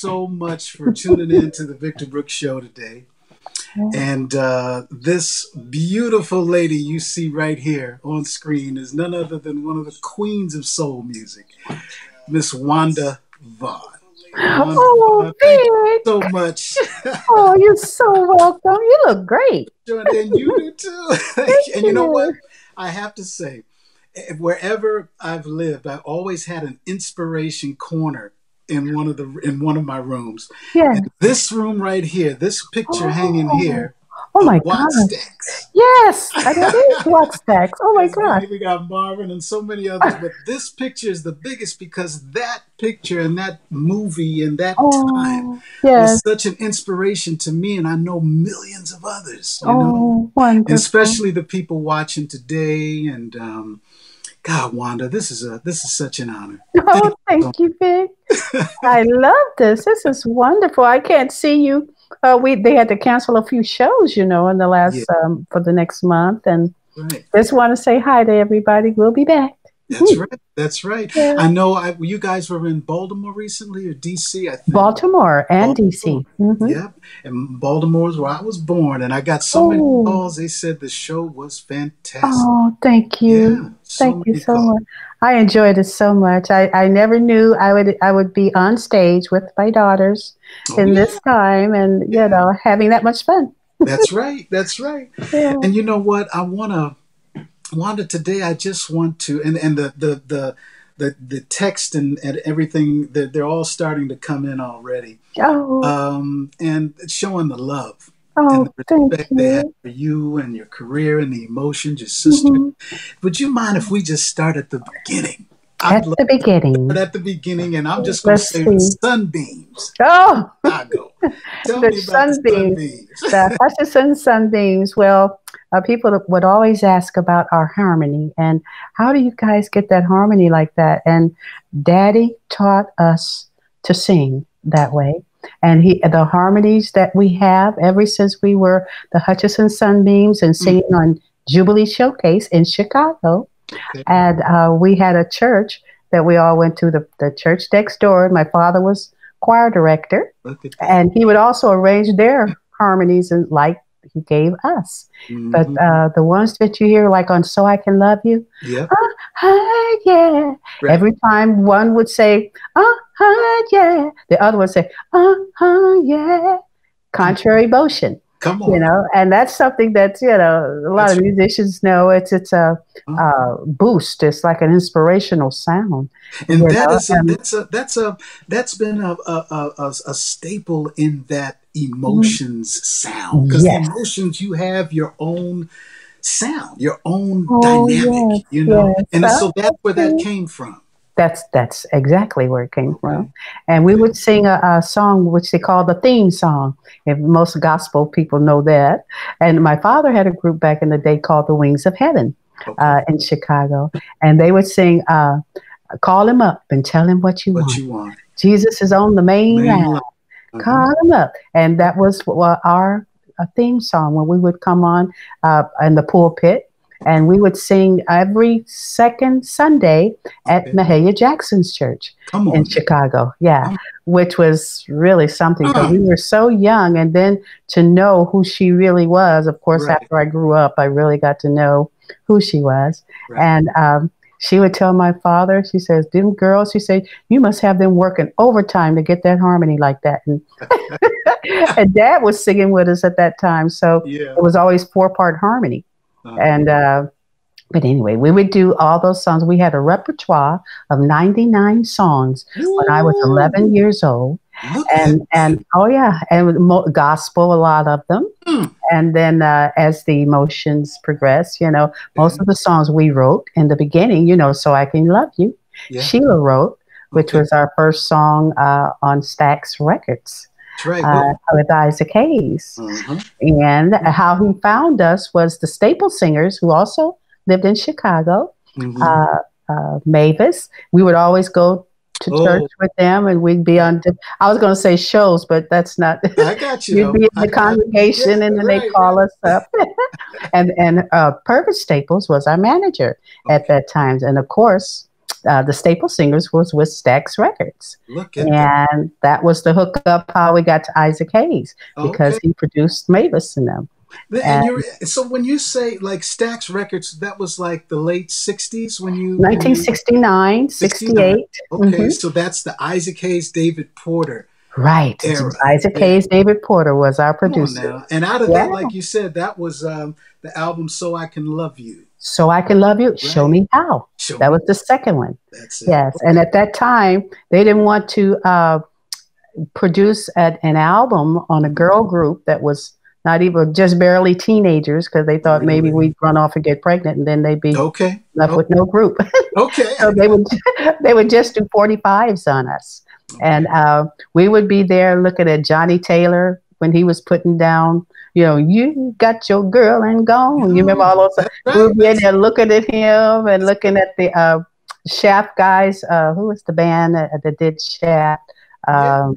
so much for tuning in to the Victor Brooks Show today. And this beautiful lady you see right here on screen is none other than one of the queens of soul music, Miss Wanda Vaughn. Oh, Thank you so much. Oh, you're so welcome. You look great. And you do too. Thank And you know what? I have to say, wherever I've lived, I always had an inspiration corner in one of my rooms. Yeah. And this room right here, this picture hanging here, oh my Watt God. Stacks. Yes, that is Watt Stacks. Oh my God. We got Marvin and so many others, but this picture is the biggest because that picture and that movie and that time was such an inspiration to me, and I know millions of others. You know, wonderful. Especially the people watching today. And God, Wanda, this is such an honor. Oh, thank you, Vic. I love this. This is wonderful. I can't see you. They had to cancel a few shows, in the last for the next month, and just want to say hi to everybody. We'll be back. That's right. That's right. Yeah. I know you guys were in Baltimore recently, or DC, I think. Baltimore and DC. Mm-hmm. Yep. And Baltimore is where I was born, and I got so many calls. They said the show was fantastic. Oh, thank you. Yeah, thank you so much. I enjoyed it so much. I never knew I would be on stage with my daughters in this time, and having that much fun. That's right. That's right. Yeah. And you know what? Wanda, today I just want to, and the text and everything, they're all starting to come in already. And showing the love and the respect they have for you and your career and the emotions, your sister. Would you mind if we just start at the beginning? At the beginning, and I'm just going to say the sunbeams. Oh, Chicago. Tell me about the sunbeams. The Hutchison sunbeams. Well, people would always ask about our harmony and how do you guys get that harmony like that? And Daddy taught us to sing that way. And the harmonies that we have ever since we were the Hutchison Sunbeams and singing on Jubilee Showcase in Chicago. Okay. And we had a church that we all went to, the church next door. My father was choir director, and he would also arrange their harmonies and like he gave us. But the ones that you hear like on So I Can Love You, yeah. Right. Every time one would say, yeah, the other would say, yeah. Contrary motion. Come on. And that's something that, a lot of musicians know. It's a boost. It's like an inspirational sound. And that's been a staple in that emotions sound. Because the emotions, you have your own sound, your own dynamic, and so that's where that came from. That's exactly where it came from. And we would sing a song which they call the theme song. If most gospel people know that. And my father had a group back in the day called the Wings of Heaven in Chicago. And they would sing, call him up and tell him what you want. Jesus is on the main line. Call him up. And that was our theme song when we would come on in the pulpit. And we would sing every second Sunday at Mahalia Jackson's church in Chicago. Yeah, which was really something because we were so young. And then to know who she really was, of course, after I grew up, I really got to know who she was. And she would tell my father, she says, them girls, she said, you must have them working overtime to get that harmony like that. And, and Dad was singing with us at that time. So it was always 4-part harmony. And but anyway, we would do all those songs. We had a repertoire of 99 songs when I was 11 years old. And gospel, a lot of them. And then as the emotions progressed, most of the songs we wrote in the beginning, So I Can Love You, Sheila wrote, which was our first song on Stax Records. With Isaac Hayes. And how he found us was the Staple Singers, who also lived in Chicago, Mavis. We would always go to church with them, and we'd be on, I was going to say shows, but that's not. I got you. You'd be in the congregation, and then they call us up. and Purvis Staples was our manager at that time. And of course, the Staple Singers was with Stax Records. Look at that. And that was the hookup how we got to Isaac Hayes because Okay. he produced Mavis and them. And And you're so when you say like Stax Records, that was like the late '60s when you 1969, '69. 68. Okay, so that's the Isaac Hayes, David Porter Right. era Isaac there. Hayes, David Porter was our Come on producer. now. And out of Yeah. that, like you said, that was the album "So I Can Love You." So I Can Love You, Show Right. Me How. Show That me. was the second one. That's it. Yes. And Okay. at that time, they didn't want to produce an album on a girl group that was not even just barely teenagers because they thought maybe Really? we'd run off and get pregnant and then they'd be Okay. left with no group. Okay. So they would just do 45s on us. Okay. And we would be there looking at Johnny Taylor when he was putting down, you got your girl and gone. You remember all those? That's We right. would be in there looking at him and looking at the Shaft guys. Who was the band that did Shaft? Yeah. Um,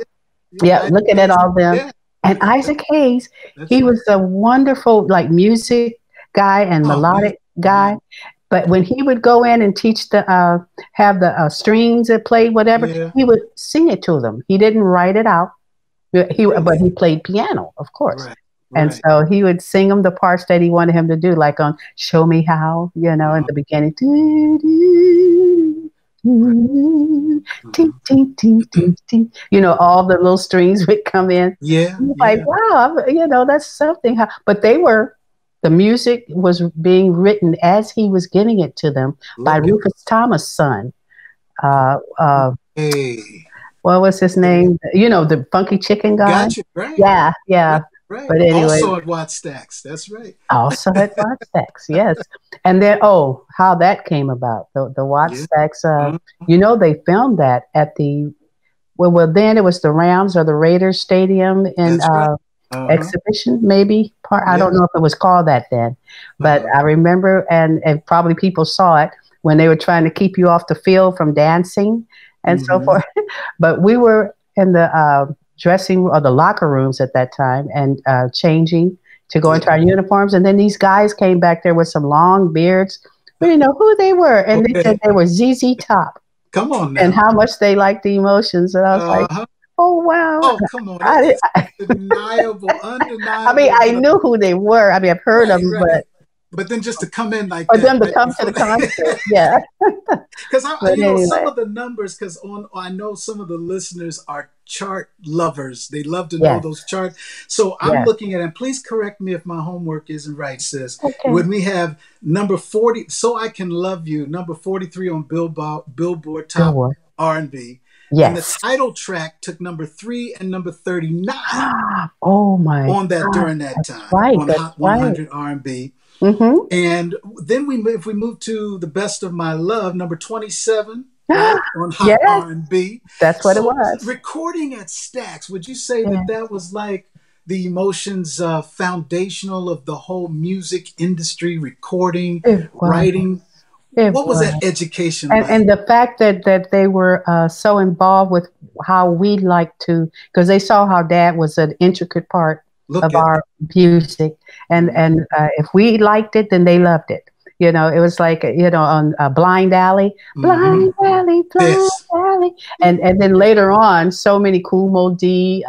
Yeah. yeah, looking at all them. Yeah. And Isaac Hayes, That's he right. was a wonderful like music guy and Oh, man. melodic guy. But when he would go in and teach have the strings that played whatever, Yeah. he would sing it to them. He didn't write it out. But he played piano, of course. Right. And Right. so he would sing them the parts that he wanted him to do, like on "Show Me How," in the beginning. Doo, doo, doo, ting, ting, ting, ting, ting. All the little strings would come in. Yeah. Like, Yeah. wow, that's something. But the music was being written as he was giving it to them by Look at Rufus Thomas' son. Hey. What was his name? The funky chicken guy. Gotcha. Right. Yeah, yeah. Right. But anyway, Also at Watt Stacks. That's right. also at Watt Stacks, yes. And then, how that came about. The Watt Yeah. Stacks, Uh-huh. they filmed that at then it was the Rams or the Raiders Stadium in That's right. Uh-huh. Exhibition, maybe part. I Yeah. don't know if it was called that then, but I remember, and probably people saw it when they were trying to keep you off the field from dancing and so Mhm. forth. But we were in the dressing or the locker rooms at that time and changing to go into our uniforms. And then these guys came back there with some long beards. We didn't know who they were. And they said they were ZZ Top Come on now. and how much they liked the Emotions. And I was like, oh, wow. Oh, come on. That's undeniable. I mean, I knew who they were. I mean, I've heard of them, but then just to come in like for that. them to come to the concert, yeah. Because some anyway. of the numbers, because I know some of the listeners are chart lovers. They love to know those charts. So I'm looking at, and please correct me if my homework isn't right, sis. Okay. When we have number 40, "So I Can Love You," number 43 on Billboard Top R&B. Yes. And the title track took number 3 and number 39. Oh my! On that God. during that That's time, right. on Hot 100 R&B. Mm-hmm. And then if we move to "The Best of My Love," number 27 on Hot R&B. That's what it was. Recording at Stax, would you say that was like the Emotions foundational of the whole music industry, recording, writing? What was that education like? And the fact that they were so involved with how we like to, because they saw how Dad was an intricate part of our music. And if we liked it, then they loved it. It was like, on Blind Alley, Blind Alley, Blind Alley. And then later on, so many Kumo D,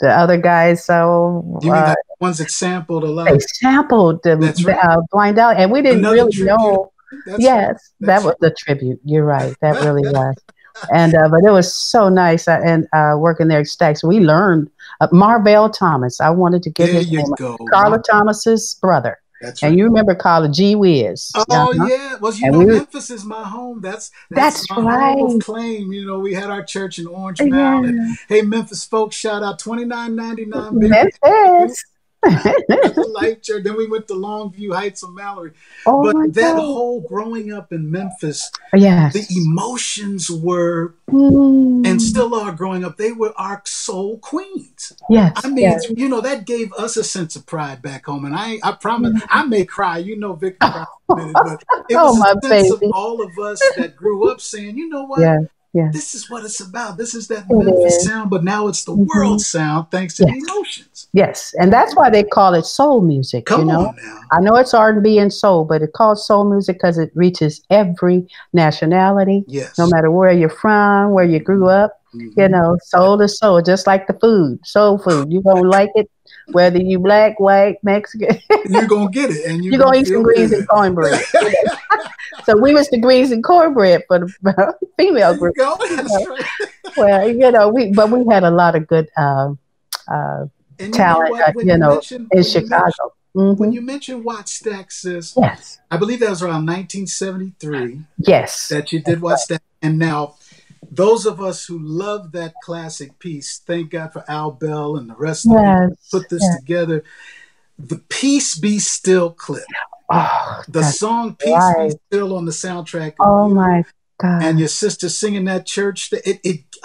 the other guys. So you mean like the ones that sampled a lot? They sampled the Blind Alley, and we didn't really know. Yes, that was the tribute. You're right. That really was. And but it was so nice. And working there at Stax, we learned Marvell Thomas. I wanted to get his name. Carla Thomas's brother. That's right. And you remember Carla G Wiz. Oh yeah. Well, Memphis is my home. That's my right. home of claim. We had our church in Orange Mound. And, hey, Memphis folks, shout out $29.99. Memphis. Life Church. Then we went to Longview Heights and Mallory. But that whole growing up in Memphis, the Emotions were and still are growing up. They were our soul queens. Yes. I mean, that gave us a sense of pride back home. And I promise, I may cry. Victor cried in a minute, but it was a sense of all of us that grew up saying, you know what? this is what it's about. This is that It Memphis is. sound, but now it's the world Mhm. sound thanks to the Yes. emotions. Yes, and that's why they call it soul music, you Come know. on now. I know it's R&B and soul, but it's called soul music because it reaches every nationality, no Yes. matter where you're from, where you grew up. You Mm-hmm. know, soul to soul, just like the food, soul food. You gonna like it, whether you black, white, Mexican. You're gonna get it and you're You're gonna gonna eat some feel greens and good. cornbread. You know? So we was the greens and cornbread for the female There you group. go. You That's know? right. Well, you know, we had a lot of good uh, And you know talent, what? you know, in Chicago. When Hmm. you mention Watt Stack, sis, Yes. I believe that was around 1973 Yes. that you did That's Watt right. Stack. And now, those of us who love that classic piece, thank God for Al Bell and the rest of the people who Yes. put this Yes. together. The Peace Be Still clip, Oh, the that's song Peace Be right. Still on the soundtrack of Oh You my and God. your sister singing that church. Oh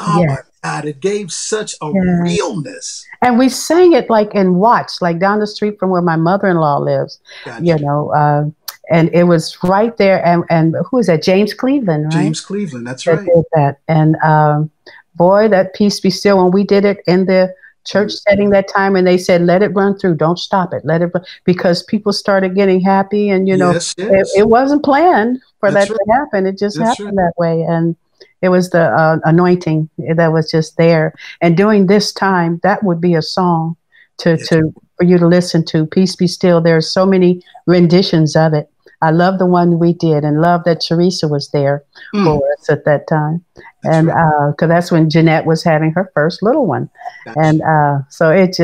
my Yes. God, it gave such a Yes. realness. And we sang it like in Watts, like down the street from where my mother-in-law lives, you Gotcha. know, and it was right there. And who is that? James Cleveland, right? James Cleveland, that's That right. did that. And boy, that Peace Be Still, when we did it in the church setting that time, and they said, let it run through, don't stop it, let it run, because people started getting happy. And, you know, Yes, yes. it wasn't planned for that That's right. to happen. It just That's right. happened that way. And it was the anointing that was just there. And during this time, that would be a song Yes. for you to listen to. Peace Be Still. There's so many renditions of it. I love the one we did, and love that Teresa was there for Mm, us at that time. that's And right. because that's when Jeanette was having her first little one. Gotcha. And so it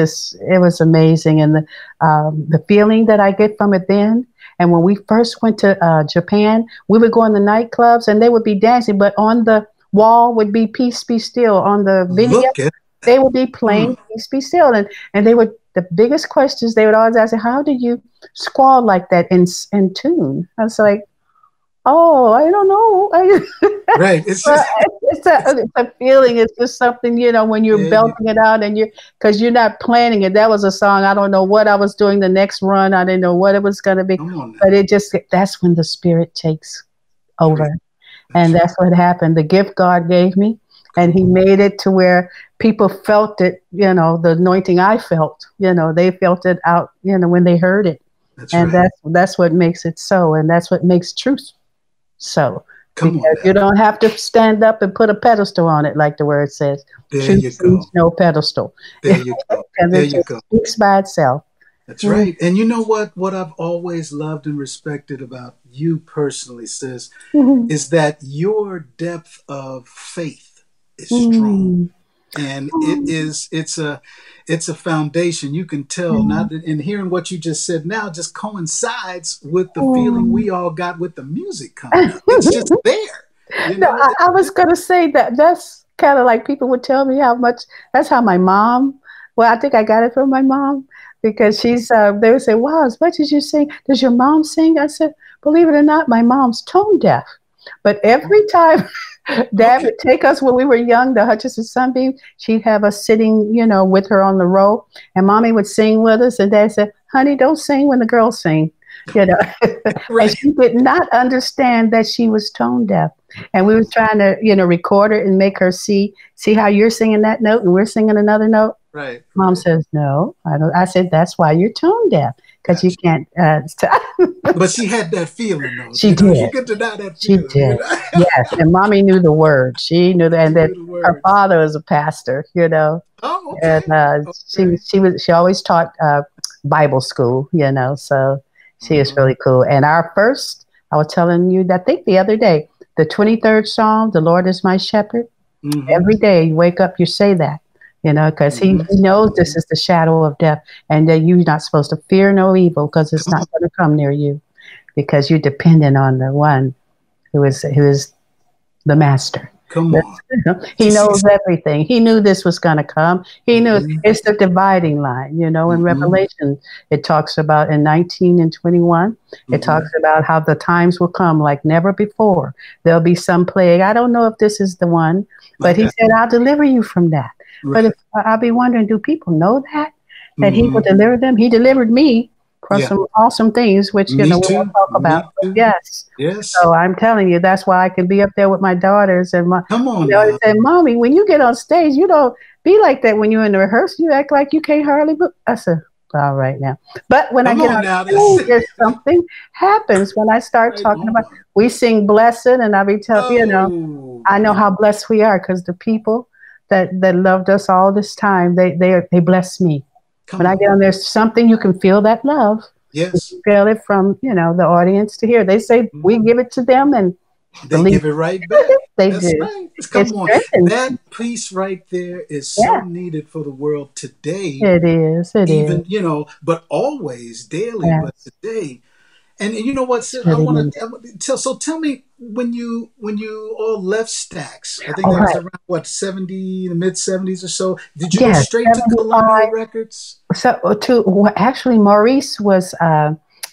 was amazing. And the feeling that I get from it then, and when we first went to Japan, we would go in the nightclubs and they would be dancing, but on the wall would be Peace Be Still. On the video, Look at they that. would be playing Mm, Peace Be Still. And they would, the biggest questions they would always ask, how do you squall like that in tune? I was like, oh, I don't know. right. It's Well, just it's a feeling. It's just something, you know, when you're there you belting it out and because you're not planning it. That was a song. I don't know what I was doing the next run. I didn't know what it was going to be, come on now. but that's when the spirit takes Great. over. That's And right. that's what happened. The gift God gave me, and Come He on. made it to where people felt it, you know, the anointing I felt, you know, they felt it out, you know, when they heard it. That's And right. that's what makes it so. And that's what makes truth so, Come on because now. you don't have to stand up and put a pedestal on it, like the word says. There Truth you needs go. no pedestal There you go. because There it you just go. speaks by itself. That's Mm. right. And you know what? What I've always loved and respected about you personally, sis, Mhm. is that your depth of faith is strong. Mm. And Mm. it's a foundation. You can tell Mm. not in hearing what you just said now just coincides with the feeling Mm. we all got with the music coming up. It's just there. You No, know, I was going to say that that's kind of like people would tell me how much, that's how my mom, well, I think I got it from my mom because they would say, wow, as much as you sing, does your mom sing? I said, believe it or not, my mom's tone deaf. But oh, every time Dad okay. would take us when we were young, the Hutchinson Sunbeam, she'd have us sitting, you know, with her on the row, and Mommy would sing with us, and Dad said, honey, don't sing when the girls sing, you know. And Right. she did not understand that she was tone deaf. And we were trying to, you know, record her and make her see how you're singing that note and we're singing another note. Right. Mom Right. says, no, I don't. I said, that's why you're tone deaf, because you Gotcha. can't. But she had that feeling though. She You know, you did. could deny that She feeling, you did. know. Yes. And Mommy knew the word. She knew that. She And then knew the her words. father was a pastor, you know, Oh, and okay. she Okay. she always taught Bible school, you know, so she was Uh-huh. really cool. And our first, I was telling you that I think the other day, the 23rd Psalm, the Lord is my shepherd. Mm-hmm. Every day you wake up, you say that, you know, because he Mm-hmm. knows Mm-hmm. this is the shadow of death and that you're not supposed to fear no evil because it's Come on. not going to come near you because you're dependent on the one who is the master. Come on. He See, see, knows everything. He knew this was going to come. He knew mm-hmm. it's the dividing line. You know, in Mm-hmm. Revelation, it talks about in 19 and 21, it Mm-hmm. talks about how the times will come like never before. There'll be some plague. I don't know if this is the one, I but he got said, I'll deliver you from that. But right. if, I'll be wondering, do people know that? That he will Mm-hmm. deliver them? He delivered me for Yeah. some awesome things, which, Me we won't too. talk about. Me But too. yes. Yes. So I'm telling you, that's why I can be up there with my daughters and my Come on they always now. say, Mommy, when you get on stage, you don't be like that when you're in the rehearsal. You act like you can't hardly book. I said, all right now. But when I Come get on on now. That's stage, there's something happens when I start right talking about on. we sing blessed and I be Oh, I know how blessed we are because the people that loved us all this time, they bless me. When come I on. get on, there's something you can feel that love. You Yes. can feel it from the audience to hear. They say we Mhm. give it to them, and They believe give it right back. they That's do. right. It Come on. strengthens. That piece right there is so Yeah, needed for the world today, it is. It is. even, but always, daily, but Yes, today. And you know what, it's sis? really needed. Tell. So tell me, when you all left Stax, I think All that was right. around what 70, the mid 70s or so. Did you go Yes, straight to Columbia 75. Records? So actually, Maurice was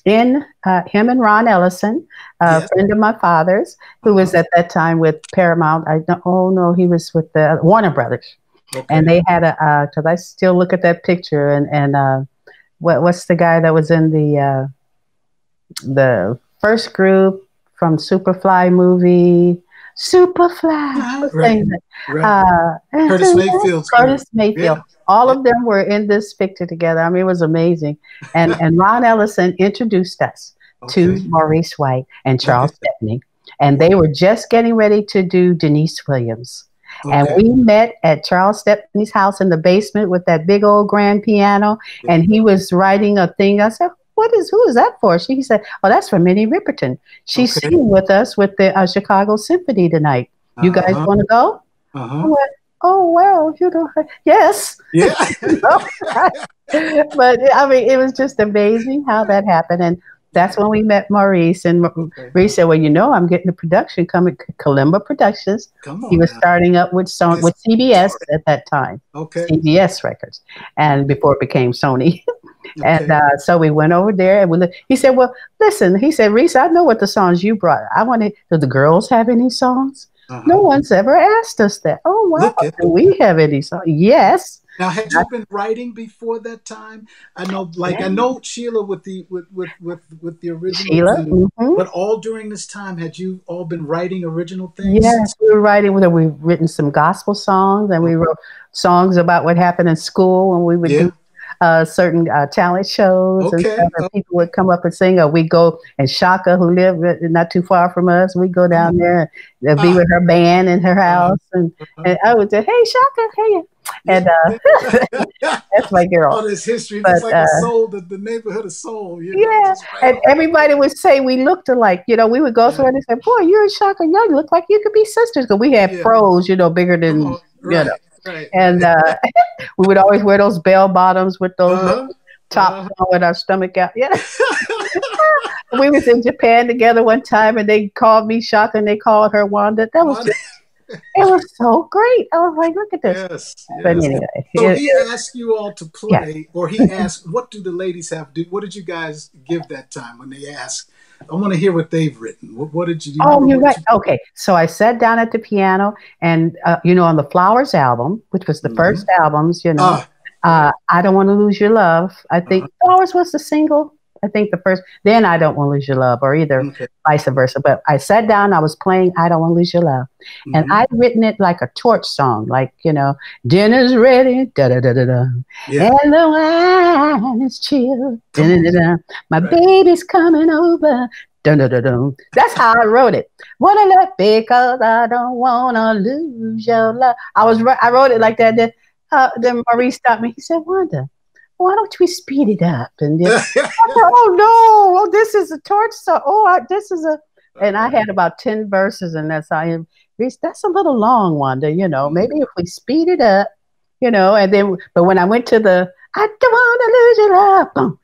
in him and Ron Ellison, a Yes. friend of my father's, who Uh-huh. was at that time with Paramount. I don't, oh no, he was with the Warner Brothers, and Okay. they had a because I still look at that picture and what's the guy that was in the first group from Superfly movie? Superfly. What's the Right. name? Right. Curtis Mayfield's group. Curtis Mayfield. Yeah. All Yeah. of them were in this picture together. I mean, it was amazing. And Ron Ellison introduced us to Okay. Maurice White and Okay. Charles Stepney. And Wow. they were just getting ready to do Denise Williams. And Okay. we met at Charles Stepney's house in the basement with that big old grand piano. Yeah. And he was writing a thing. I said, who is that for? She said, oh, that's for Minnie Riperton. She's Okay. singing with us with the Chicago Symphony tonight. You guys Uh-huh. want to go? I Uh-huh. went, oh, well, yes. Yeah. But I mean, it was just amazing how that happened. And that's when we met Maurice. And Okay. Maurice said, well, I'm getting a production coming, Kalimba Productions. Come He on was now. starting up with It's with CBS started. at that time, Okay. CBS Records, and before it became Sony. And Okay. so we went over there and he said, well, listen, he said, Reese, I know what the songs you brought. Do the girls have any songs? No Uh-huh. one's ever asked us that. Oh, wow. Look at Do we have any songs? Yes. now. Had you been writing before that time? I know Sheila with the original Sheila. tune, Hmm. but all during this time, had you all been writing original things? Yes, we were writing. We've written some gospel songs, and we Okay. wrote songs about what happened in school when we would do Yeah. certain talent shows and Okay. stuff. And people would come up and sing, or we go and Shaka, who lived not too far from us, we go Come on. down there and be Ah. with her band in her house, Uh-huh. and I would say, "Hey, Shaka, hey," Yeah. and that's my girl. All this history. It's But like a soul, the neighborhood of soul, yeah, just right and on. everybody would say we looked alike. We would go Yeah. somewhere and they said, "Boy, you're and Shaka Young look like you could be sisters." Because we had Yeah. fros, bigger Come than on. Right. Right. and Right. we would always wear those bell bottoms with those little Uh-huh. tops Uh-huh. on with our stomach out. Yeah, we was in Japan together one time, and they called me Shaka, and they called her Wanda. That was What? just it was so great. I was like, look at this. Yes. But Yes. anyway, So he asked you all to yeah. play, or he asked, "What do the ladies have to do?" What did you guys give that time when they asked? I want to hear what they've written. What did you? Do you Oh, remember you're what right. you? Okay. So I sat down at the piano and, on the Flowers album, which was the Hmm. first albums, Ah. Right. I Don't Want to Lose Your Love. I Uh-huh. think Flowers was the single. I think the first, then I Don't Want to Lose Your Love, or either Okay. vice versa. But I sat down, I was playing I Don't Want to Lose Your Love. And Hmm. I'd written it like a torch song, like, dinner's ready, da da da da da. Yeah. And the wine is chilled, da Come da on. da da. My Right. baby's coming over. Dun, dun, dun, dun. That's how I wrote it. Wanna love because I don't wanna lose your love. I wrote it like that. Then Maurice stopped me. He said, Wanda, why don't we speed it up? And then I said, oh no, oh, this is a torch song. This is and I had about 10 verses, and that's I am. That's a little long, Wanda. Maybe if we speed it up, and then but when I went to the I don't wanna lose your love. Boom,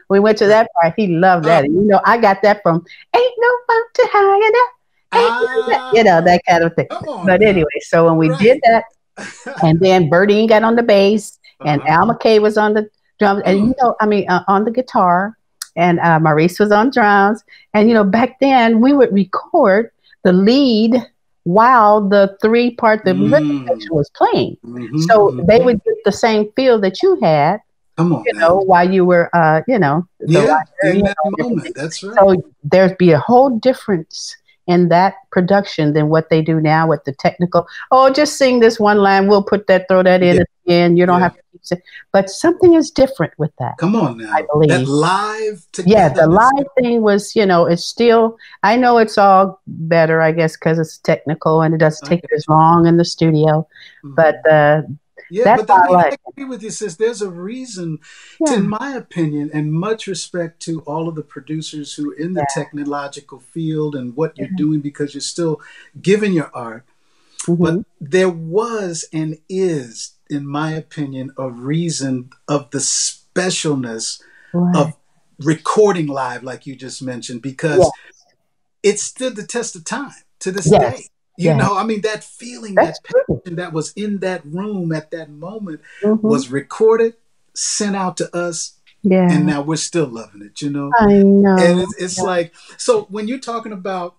we went to Right. that part. He loved Ah. that. And, I got that from Ain't No Mountain High Enough. Ah. That kind of thing. Come on But now. anyway, so when we did Right. that, and then Birdie got on the bass, and Uh-huh. Al McKay was on the drums, and Mm. on the guitar, and Maurice was on drums. And back then we would record the lead while the three part the rhythm Mm. section was playing, Hmm. so they Hmm. would get the same feel that you had Come on now. while you were, the Yeah, writer, in that and moment. everything. That's right. So there'd be a whole difference in that production than what they do now with the technical. Oh, just sing this one line. We'll put that, throw that in Yeah, at the end. You don't yeah. have to keep saying. But something is different with that, Come on I now. That believe. live Yeah, the togetherness. live thing was, it's still, I know it's all better, I guess, because it's technical and it doesn't I take got as you. long in the studio. But Mhm. Yeah, that's but how I I mean, like I it. agree with you, sis. There's a reason, in Yeah, my opinion, and much respect to all of the producers who are in the yeah, technological field and what you're yeah. doing because you're still giving your art. Hmm. But there was and is, in my opinion, a reason of the specialness Right. of recording live, like you just mentioned, Yeah. because it stood the test of time to this day. Yes. Yeah. I mean, that feeling, That's that true. passion that was in that room at that moment Hmm. was recorded, sent out to us, and Yeah. now we're still loving it. I And know. it's Yeah. like, so when you're talking about,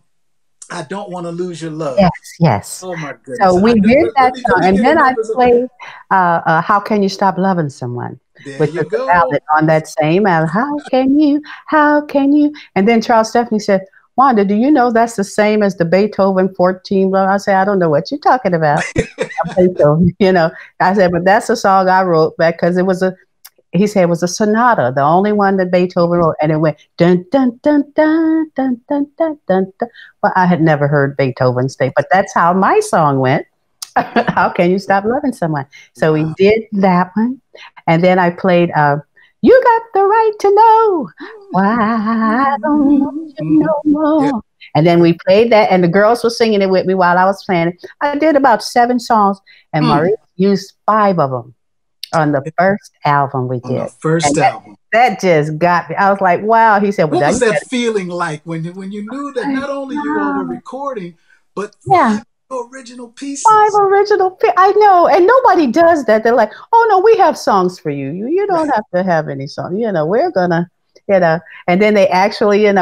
I don't want to lose your Yes. love. Yes. Oh my So goodness. we did that Let song, me and get a then I numbers. played "How Can You Stop Loving Someone," There which you is a go. ballad on that same album. How can you? How can you? And then Charles Stephanie said, "Wanda, do you know that's the same as the Beethoven 14?" Blah. I said, "I don't know what you're talking about." Beethoven, I said, "But that's a song I wrote back because it was a." He said it was a sonata, the only one that Beethoven wrote, and it went dun dun dun dun dun dun dun dun. Dun. Well, I had never heard Beethoven say, but that's how my song went. How can you stop loving someone? So we Wow. did that one, and then I played. You got the right to know why I don't want you Mhm. no Yeah. more. And then we played that, and the girls were singing it with me while I was playing it. I did about 7 songs, and Mm. Maurice used 5 of them on the first album we On the did. first And album. that just got me. I was like, wow. He said, well, What now was you that got feeling like when you knew that to, not only you all were recording, but yeah. five original Five pieces? original. I know, and nobody does that. They're like, "Oh no, we have songs for you. You don't Right. have to have any song. We're gonna, you know." And then they actually, and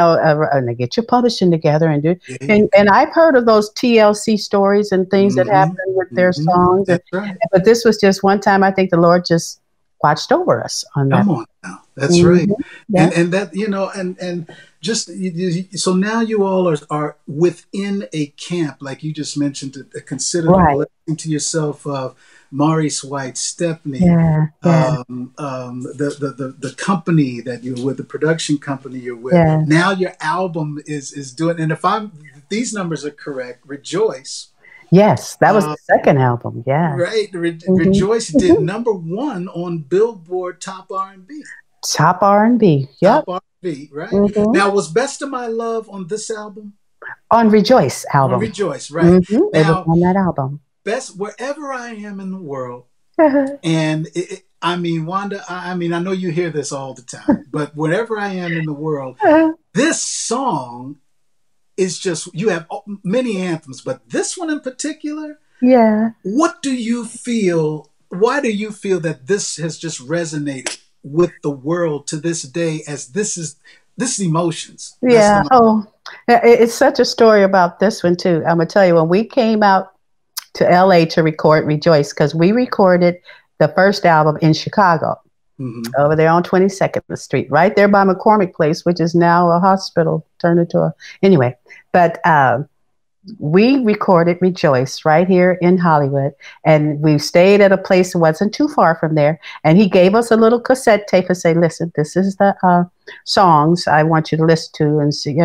they get your publishing together and do. There you And I've heard of those TLC stories and go. things that happen with their songs. That's right. But this was just one time. I think the Lord just watched over us on that. Come on now. That's Hmm. right. Yeah. And that, and just so now you all are within a camp, like you just mentioned, to consider the Right. blessing to yourself of Maurice White, Stepney, Yeah. Yeah. the company that you're with, the production company you're with. Yeah. Now your album is doing, and if these numbers are correct, Rejoice. Yes, that was Uh, the second album. Yeah. right, Hmm. Rejoice did #1 on Billboard Top R&B. Top R&B. Yep. Top R&B, right? Hmm. Now, was Best of My Love on this album? On Rejoice On album. Rejoice, right? Hmm. It was Now, on that album. best wherever I am in the world, and I mean, Wanda, I mean, I know you hear this all the time, but wherever I am in the world, this song is just, you have many anthems, but this one in particular, Yeah. what do you feel? Why do you feel that this has just resonated with the world to this day as this is emotions? Best Yeah. of my Oh, it's such a story about this one too. I'm gonna tell you when we came out to LA to record Rejoice, because we recorded the first album in Chicago, hmm over there on 22nd Street, right there by McCormick Place, which is now a hospital turned into a anyway. But we recorded Rejoice right here in Hollywood. And we stayed at a place that wasn't too far from there. And he gave us a little cassette tape and say, listen, this is the songs I want you to listen to and see.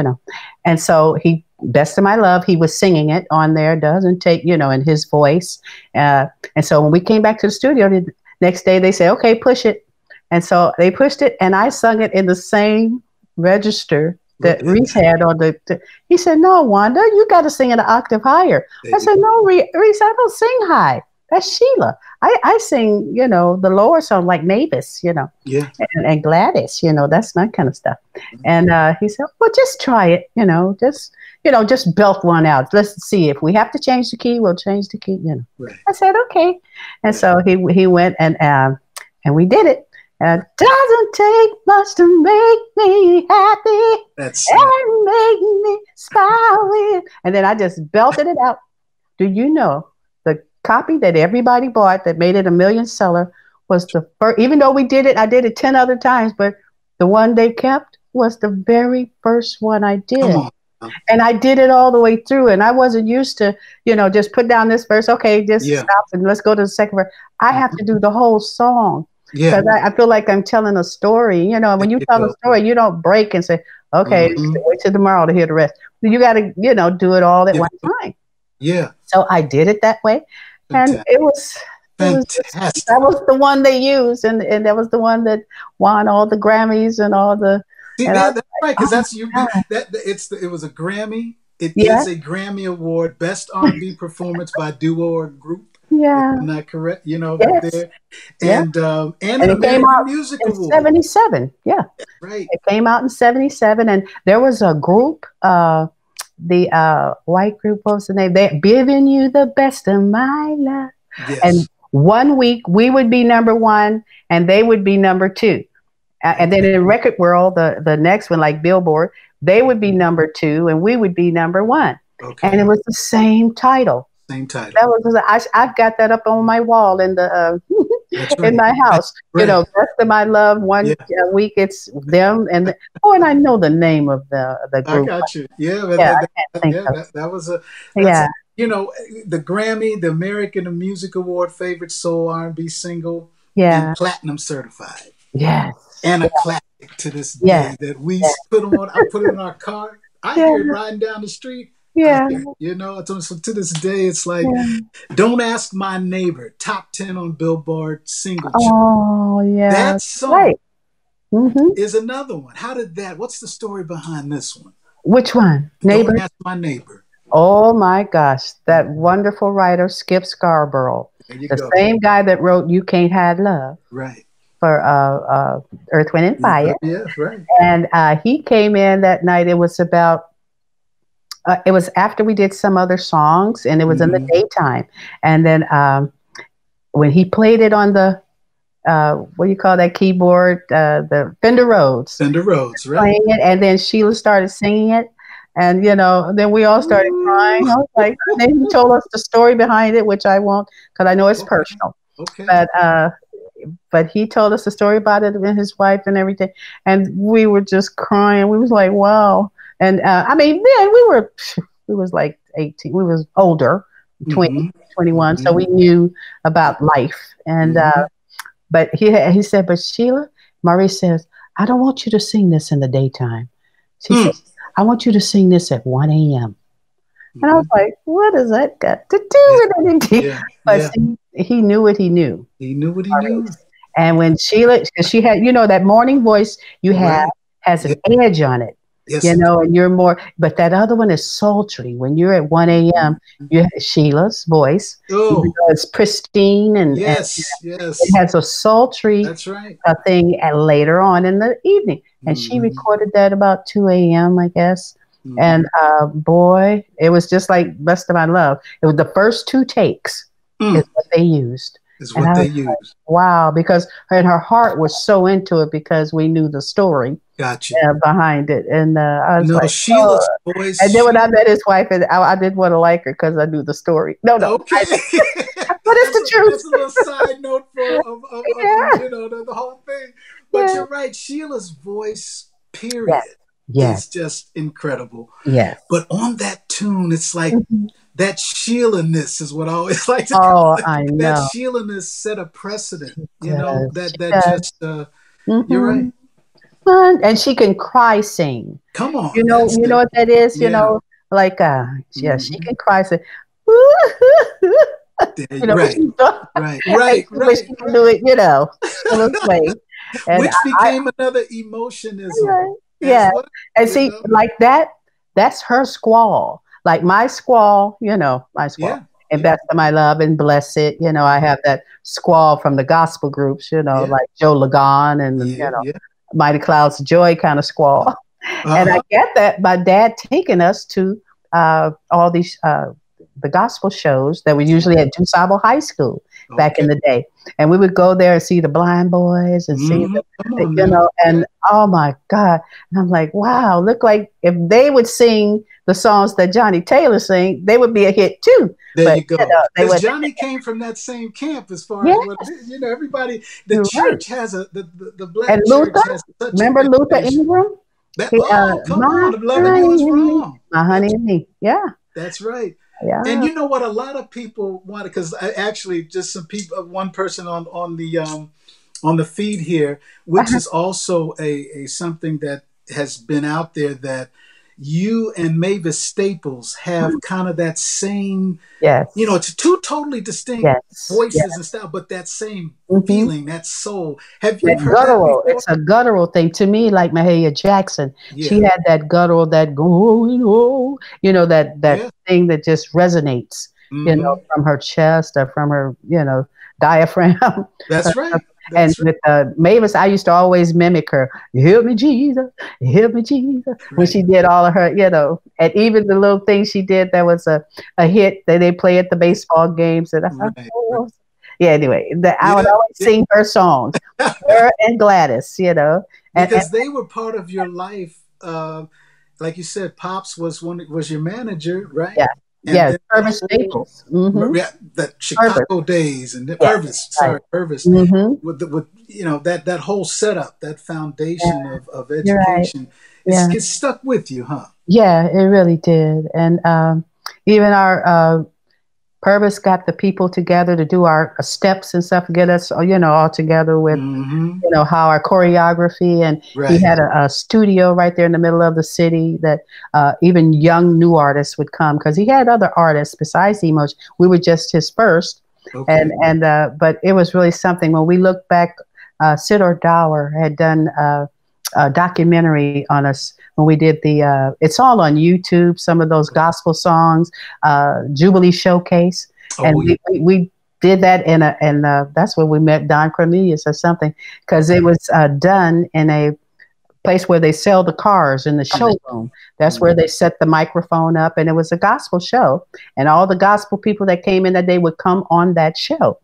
And so Best of My Love, he was singing it on there, doesn't take, in his voice. And so when we came back to the studio the next day, they said, okay, push it. And so they pushed it and I sung it in the same register Look that at Reese that. had on he said, no, Wanda, you got to sing an octave higher. There I you said, no, Reese, I don't sing high. That's Sheila. I sing, the lower song like Mavis, Yeah. and Gladys, that's my kind of stuff. And he said, well, just try it, just belt one out. Let's see if we have to change the key, we'll change the key. Right. I said, okay. And Right. so he went and we did it. Right. It doesn't take much to make me happy That's and make me smile with. And then I just belted it out. Do you know the copy that everybody bought that made it a million seller was the first, even though I did it 10 other times, but the one they kept was the very first one I Come did. on. And I did it all the way through. And I wasn't used to, just put down this verse. Okay, just Yeah. stop and let's go to the second verse. I have Mhm. to do the whole song Yeah. because I feel like I'm telling a story. There When you you tell a go. story, you don't break and say, okay, Hmm. wait till tomorrow to hear the rest. You got to, do it all at one time. Yeah. So I did it that way. And Fantastic. it was just, Fantastic. that was the one they used. And that was the one that won all the Grammys and all the, See, and I yeah, was that's right, like, because oh that's you. my God. It was a Grammy. It Yeah, is a Grammy Award, Best R&B Performance by Duo or Group. If yeah, I'm not correct, up yes. there, Yeah. and an And it came American out Music in Award. 77. Yeah. Right. It came out in 77. And there was a group, the white group, what was the name? They're giving you the best of my love. And Yes. one week we would be number one and they would be number two. And then Okay. in record world, the next one, like Billboard, they would be number two and we would be number one. And it Okay. was the same title. Same title. That was I've got that up on my wall in the That's in right. my That's house. right. Best of my love. One Yeah. week it's them and I know the name of the I group. got you. Yeah, but Yeah, I can't think of. that was a that's Yeah, you know the Grammy, the American Music Award favorite soul R&B single, and yeah, platinum certified, yes, and a classic to this yeah, day that we yeah, put on. I put it in our car. I hear it yeah, riding down the street. I yeah, hear it. So to this day, it's like, yeah. "Don't Ask My Neighbor," top 10 on Billboard single chart. Oh, yeah, That song right. Mm-hmm. is another one. How did that? What's the story behind this one? Which one? Don't Neighbor? ask my neighbor. Oh my gosh, that wonderful writer Skip Scarborough, There you the go. same guy that wrote "You Can't Hide Love" Right. for Earth, Wind, and Fire. Yeah, right. And he came in that night. It was after we did some other songs, and it was in the Hmm. daytime. And then when he played it on the what do you call that keyboard? The Fender Rhodes, Fender Rhodes, right? playing it, and then Sheila started singing it, and then we all started crying. Ooh. I was like, and then he told us the story behind it, which I won't, because I know it's Okay. personal. Okay. But he told us the story about it and his wife and everything, and we were just crying. We was like, wow. And I mean, then we was like 18. We was older, 20, Hmm. 21, so Hmm. we knew about life. And Hmm. but he said, but Sheila, Maurice says, I don't want you to sing this in the daytime. She said, Mm. I want you to sing this at 1 a.m. And I was Hmm. like, what does that got to do Yeah. with anything? Yeah. But Yeah. see, he knew what he knew. He knew what he knew. And when Sheila, because she had, that morning voice you have Right. has Yeah. an edge on it, Yes, it did. and you're more, but that other one is sultry. When you're at 1 a.m., Mhm. you have Sheila's voice, even Oh, though it's pristine and yes. it Yes. has a sultry That's right. thing at later on in the evening. And she Hmm. recorded that about 2 a.m., I guess. Hmm. And boy, it was just like Best of My Love. It was the first two takes is Mm. what they used. Is And what I they was use. wow, because her heart was so into it because we knew the story Gotcha. behind it. And I was like, Sheila's oh. voice. And then when I met his wife, and I didn't want to like her because I knew the story. No, no, Okay. but it's the truth. That's a little side note of Yeah, the whole thing. But yeah, you're right. Sheila's voice, yes, period, yes, is just incredible. yes. But on that tune, it's like Mhm. that Sheila-ness is what I always like to call Oh, it. I That know. Sheila-ness set a precedent. She That does. just you're right. Hmm. And she can cry sing. Come on, that's You know it. what that is? Yeah. Like yeah, she Hmm. can cry sing. When Right. she's done, Right. and Right. but Right. she can do Right. it, Sheila's way. And Which I became another emotionism yeah, as yeah. well. And You see, know. like that, that's her squall. Like my squall, my squall. Yeah. And Yeah. Best of My Love and Bless It, I Uh-huh. have that squall from the gospel groups, Yeah. like Joe Lagon and, Yeah. Yeah. Mighty Clouds of Joy kind of squall. And I Uh-huh. get that my dad taking us to all these the gospel shows that were usually at DuSable High School back Okay. in the day, and we would go there and see the Blind Boys and see Hmm. Come the on now. Yeah. and oh my God, and I'm like, wow, look like if they would sing the songs that Johnny Taylor sing, they would be a hit too. There But you go. they Because would. Johnny came from that same camp as far as what it Yes, is. You know, everybody, the you're right. church has the And black church Luther, has such a remember Luther reputation. Ingram? That, He, oh, come my on, loving you honey is and me, wrong. my honey and me. Yeah, That's right. And yeah. you know what? A lot of people want, because I actually just some people, one person on the feed here, which is also a something that has been out there, that you and Mavis Staples have kind of that same, you know, Yes, it's two totally distinct yes, voices and yes. style, but that same Hmm. feeling, that soul. Have you That heard that guttural, before? it's a guttural thing to me, like Mahalia Jackson. She Yeah, had that guttural, that going, oh, that yeah. thing that just resonates, Hmm. from her chest or from her, diaphragm. That's right. And That's right. with Mavis, I used to always mimic her. Help me, Jesus. Help me, Jesus. When Right. she did all of her, and even the little thing she did that was a hit that they play at the baseball games. And I thought, Right. Right. oh. Yeah, anyway, I would Yeah. always sing her songs, her and Gladys, and Because they were part of your life. Like you said, Pops was your manager, right? yeah, And yeah, then the Purvis whole, Staples. Mm-hmm. yeah, the Purvis. Chicago days and the Yeah, Purvis, right. sorry, Purvis, Mm-hmm. with that whole setup, that Yeah, foundation of you're right. education, Yeah. it's stuck with you, huh? Yeah, it really did. And even our Purvis got the people together to do our steps and stuff, get us, all together with, Mm-hmm. how our choreography. And he Right. had a studio right there in the middle of the city that even young new artists would come because he had other artists besides Emos. We were just his first. Okay. But it was really something when we look back. Sid Dower had done a documentary on us when we did it's all on YouTube, some of those gospel songs, Jubilee Showcase. And Oh yeah. we did that and that's where we met Don Cornelius or something, because it was done in a place where they sell the cars in the showroom. That's where they set the microphone up, and it was a gospel show. And all the gospel people that came in that day would come on that show.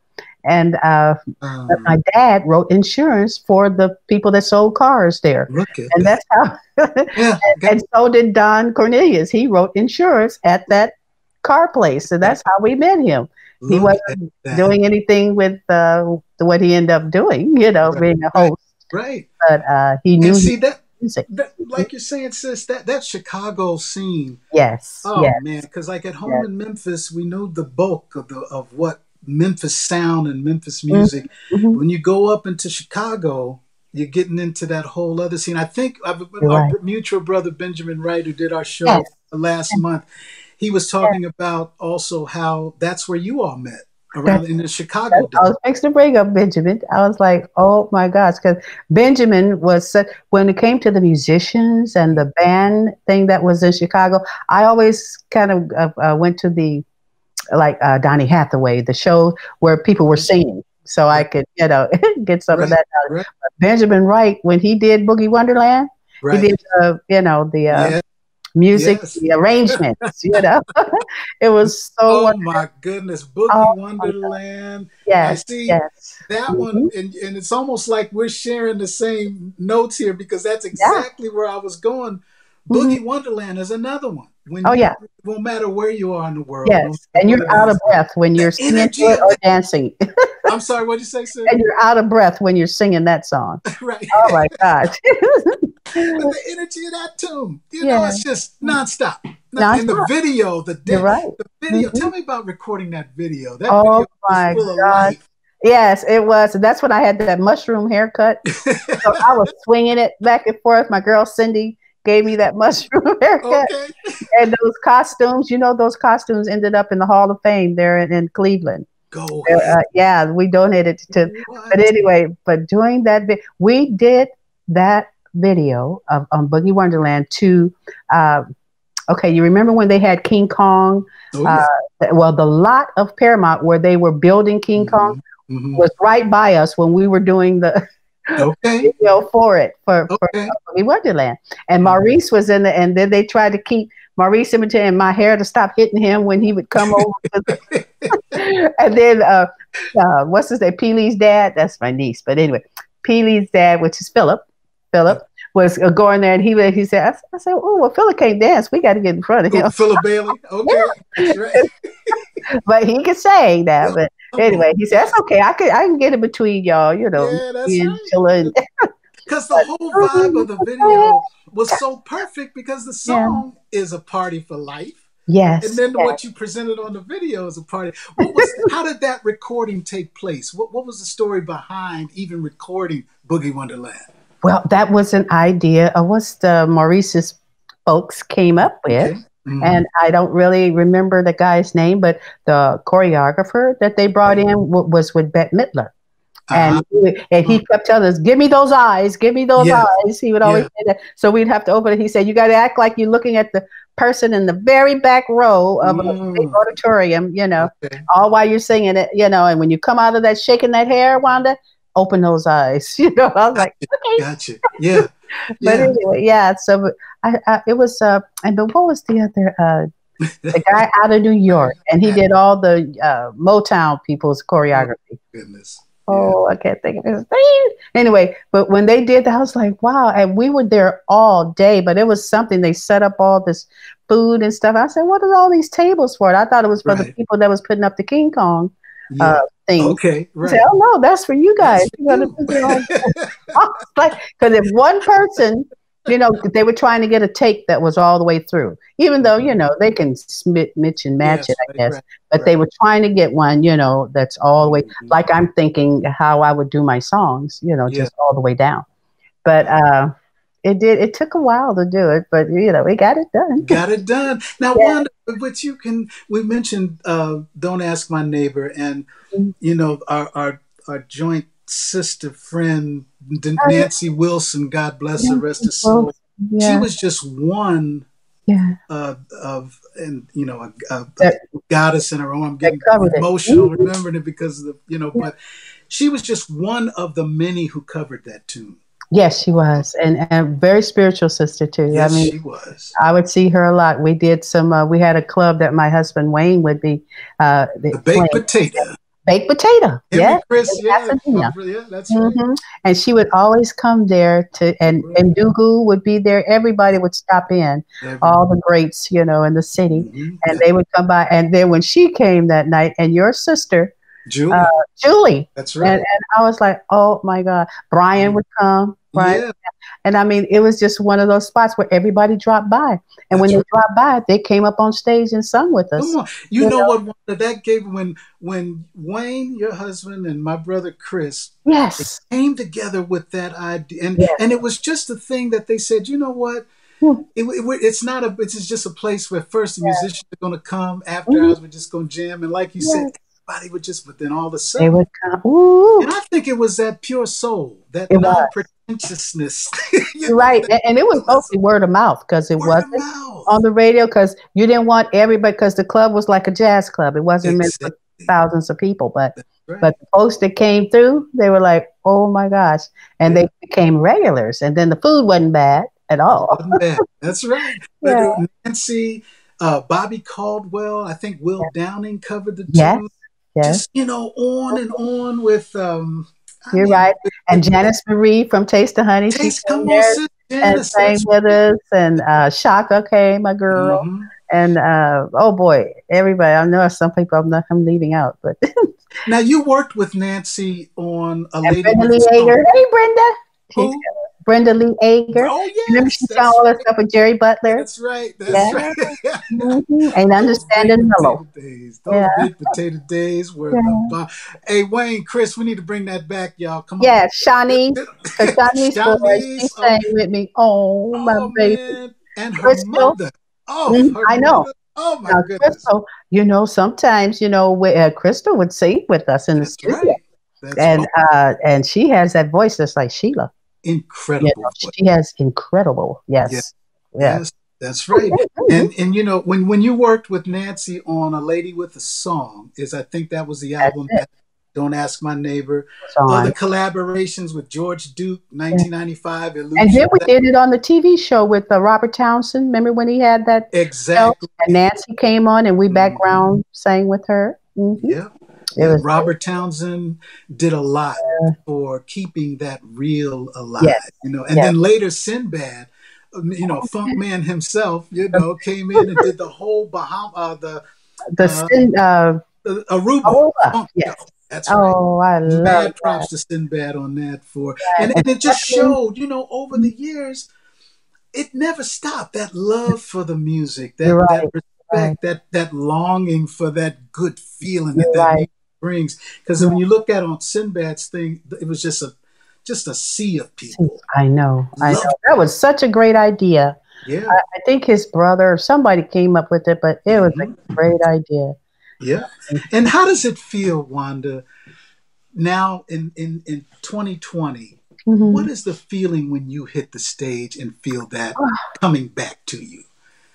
And but Um, my dad wrote insurance for the people that sold cars there. Look at And that. that's how, Yeah. and so did Don Cornelius. He wrote insurance at that car place. So that's how we met him. He Look at wasn't that. doing anything with what he ended up doing, Right. being a Right. host, Right. but he And knew his see that, music. like you're saying, sis, that Chicago scene. Yes, Oh man, yes, because like at home yes. in Memphis, we know the bulk of what Memphis sound and Memphis Mhm, music. mhm. When you go up into Chicago, you're getting into that whole other scene. I think You're our right. mutual brother Benjamin Wright, who did our Yes, show last month, he was yes. talking about also how that's where you all met around That's in the Chicago days. I was fixing to bring up Benjamin. I was like, oh my gosh, because Benjamin was such, when it came to the musicians and the band thing that was in Chicago, I always kind of went to the, like Donny Hathaway, the show where people were singing. So I Right, could, get some of right, that out. right, But Benjamin Wright, when he did Boogie Wonderland, he right. did, the Yeah, music, yes. the arrangements. It was so Oh wonderful. my goodness, Oh Boogie my God. Wonderland. I Yes, see yes. that Hmm. one, and it's almost like we're sharing the same notes here, because that's Yeah. exactly where I was going. Hmm. Boogie Wonderland is another one. When Oh, you, yeah. no matter where you are in the world, no Yes. matter And what you're it out of is, breath when the you're singing to energy it of or that. dancing. I'm sorry, what did you say, sis? And you're out of breath when you're singing that song. Right. Oh my gosh. But the energy of that tune, Yeah. it's just nonstop. And the Nonstop. video, You're right. the video. Hmm. Tell me about recording that video. That Oh video was my full of gosh. life. Yes, it was. And that's when I had that mushroom haircut. So I was swinging it back and forth. My girl Cindy gave me that mushroom haircut. Okay. And those costumes, those costumes ended up in the Hall of Fame there in Cleveland. Go ahead. Yeah, we donated to. But What? anyway, but doing that, we did that video of on Boogie Wonderland to. Uh, okay, you remember when they had King Kong? Oh Uh, yeah. well, the lot of Paramount where they were building King Kong Hmm. Hmm. was right by us when we were doing the Okay. video for it for Okay. Boogie Wonderland. And Uh, Maurice was in the, and then they tried to keep Maurice Cemetery and my hair to stop hitting him when he would come over. And then what's his name? Peely's dad. That's my niece, but anyway, Peely's dad, which is Philip. Philip was going there, and he said, I said, oh, well, Philip can't dance. We got to get in front of Oh, him. Philip Bailey. Okay, that's right. But he could sing that. Yeah, But come on. anyway, he said, Yeah, that's okay. I can get in between y'all, yeah, that's being right. chilling. Because the whole vibe of the video was so perfect because the Yeah. song is a party for life. And Yes. then Yes. what you presented on the video is a party. How did that recording take place? What was the story behind even recording Boogie Wonderland? Well, that was an idea of what the Maurice's folks came up with. Okay. Mm-hmm. And I don't really remember the guy's name, but the choreographer that they brought in was with Bette Midler. Uh-huh. And he kept telling us, give me those eyes, give me those Yeah. eyes. He would always Yeah. say that. So we'd have to open it. He said, you got to act like you're looking at the person in the very back row of a big Mm. auditorium, Okay. all while you're singing it, and when you come out of that shaking that hair, Wanda, open those eyes. I was like, okay. Gotcha. Yeah. But Yeah. anyway, yeah. So it was, and but what was the other, the guy out of New York, and he did all the Motown people's Oh, choreography. goodness. Yeah. Oh, I can't think of his name. Anyway, but when they did that, I was like, wow. And we were there all day, but it was something. They set up all this food and stuff. I said, what are all these tables for? And I thought it was for the Right. people that was putting up the King Kong Yeah. thing. Okay. I said, Right. oh, no, that's for you guys. That's You're for going to all. I was like, because if one person, they were trying to get a take that was all the way through, even though, they can mix and match Yes. it, I guess. Right. But they were trying to get one, that's all the way, Mhm. like I'm thinking how I would do my songs, Yeah. just all the way down. But it took a while to do it, but we got it done. Got it done. Now, Yeah. Wanda, but we mentioned Don't Ask My Neighbor, and our joint sister friend Nancy Wilson, God bless her, rest her soul. She Yeah. was just one Yeah. of, and a That, goddess in her own. I'm that getting covered it. emotional remembering it because of but she was just one of the many who covered that tune. Yes, she was, and a very spiritual sister too. I Yes, mean, she was. I would see her a lot. We did some. We had a club that my husband Wayne would be The baked playing. potato. Baked potato. Henry Yeah, Chris, in yeah, Pasadena. yeah, that's right. And she would always come there and Dugu would be there. Everybody would stop in, all the greats, in the city, and they would come by. And then when she came that night, and your sister, Julie, that's right. And I was like, oh my God, Brian would come, right? Yeah. And I mean, it was just one of those spots where everybody dropped by. And when they dropped by, they came up on stage and sung with us. Come on. You know what that gave when Wayne, your husband, and my brother Chris yes came together with that idea. And it was just a thing that they said, you know what? It's just a place where first the musicians are going to come, after hours we're just going to jam. And like you said, everybody would just, but then all of a sudden, they would come. Ooh. And I think it was that pure soul, that non-pretentiousness. Right. And it was mostly word of mouth because it wasn't on the radio because you didn't want everybody, because the club was like a jazz club. It wasn't meant for thousands of people, but the folks that came through, they were like, oh my gosh. And they became regulars. And then the food wasn't bad at all. It wasn't bad. That's right. But Nancy, Bobby Caldwell, I think Will Downing covered the tune. Yes. Just, on and on with you're right. And Janice Marie from Taste of Honey, she came there and sang with us. And Shaka came, my girl. Mm-hmm. And oh boy, everybody. I know some people I'm leaving out, but now you worked with Nancy on a lady. Brenda Lee Ager. Hey, Brenda. Who? Brenda Lee Ager. Oh yeah. Remember she sang all that stuff with Jerry Butler? That's right. That's right. Ain't understanding mellow. Those big potato days were Hey Wayne, Chris, we need to bring that back, y'all. Come on. Yeah, Shawnee's. Shawnee's she sang with me. Oh my baby. Man. And her Crystal. mother. Oh, I know. Mother. Oh my goodness. Crystal, sometimes, Crystal would sing with us in the studio. Right. And she has that voice that's like Sheila. Incredible. She has incredible. Yes. That's right. And when you worked with Nancy on A Lady with a Song, I think that was the album that Don't Ask My Neighbor. Other collaborations with George Duke, 1995. And then we did it on the TV show with Robert Townsend. Remember when he had that? Exactly. Show? And Nancy came on and we background sang with her. Mm-hmm. Yeah. It Yeah, was Robert Townsend did a lot for keeping that real yes, alive, you know. And yes. then later, Sinbad, you know, Funk Man himself, you know, came in and did the whole The uh, sin, Aruba Aruba, Funk yes. Show. That's right. Oh, I love Mad props that. to Sinbad on that for, Right. and And it just Stephanie, showed, you know, over the years it never stopped. That love for the music, you're that right, right. respect, that longing for that good feeling that You're that right. music brings. Because You're when you look at on Sinbad's thing, it was just a sea of right. people I know. I loved. know. That was such a great idea. Yeah, I think his brother or somebody came up with it, but it was a hmm great idea. yeah. And how does it feel, Wanda? Now in 2020, what Mhm. is the feeling when you hit the stage and feel that coming back to you?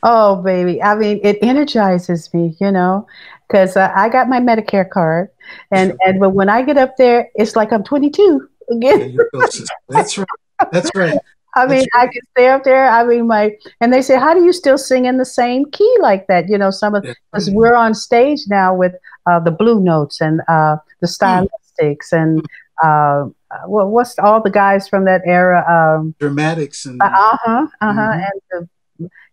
Oh, baby. I mean, it energizes me, because I got my Medicare card, and but when I get up there, it's like I'm 22 There again. you go, sister. That's right. That's right. I mean, That's I right. can stay up there. I mean, and they say, how do you still sing in the same key like that? That's Because right. we're on stage now with the blue notes and the Mm. stylistics and what's all the guys from that era? Dramatics and Uh-huh, uh-huh. hmm And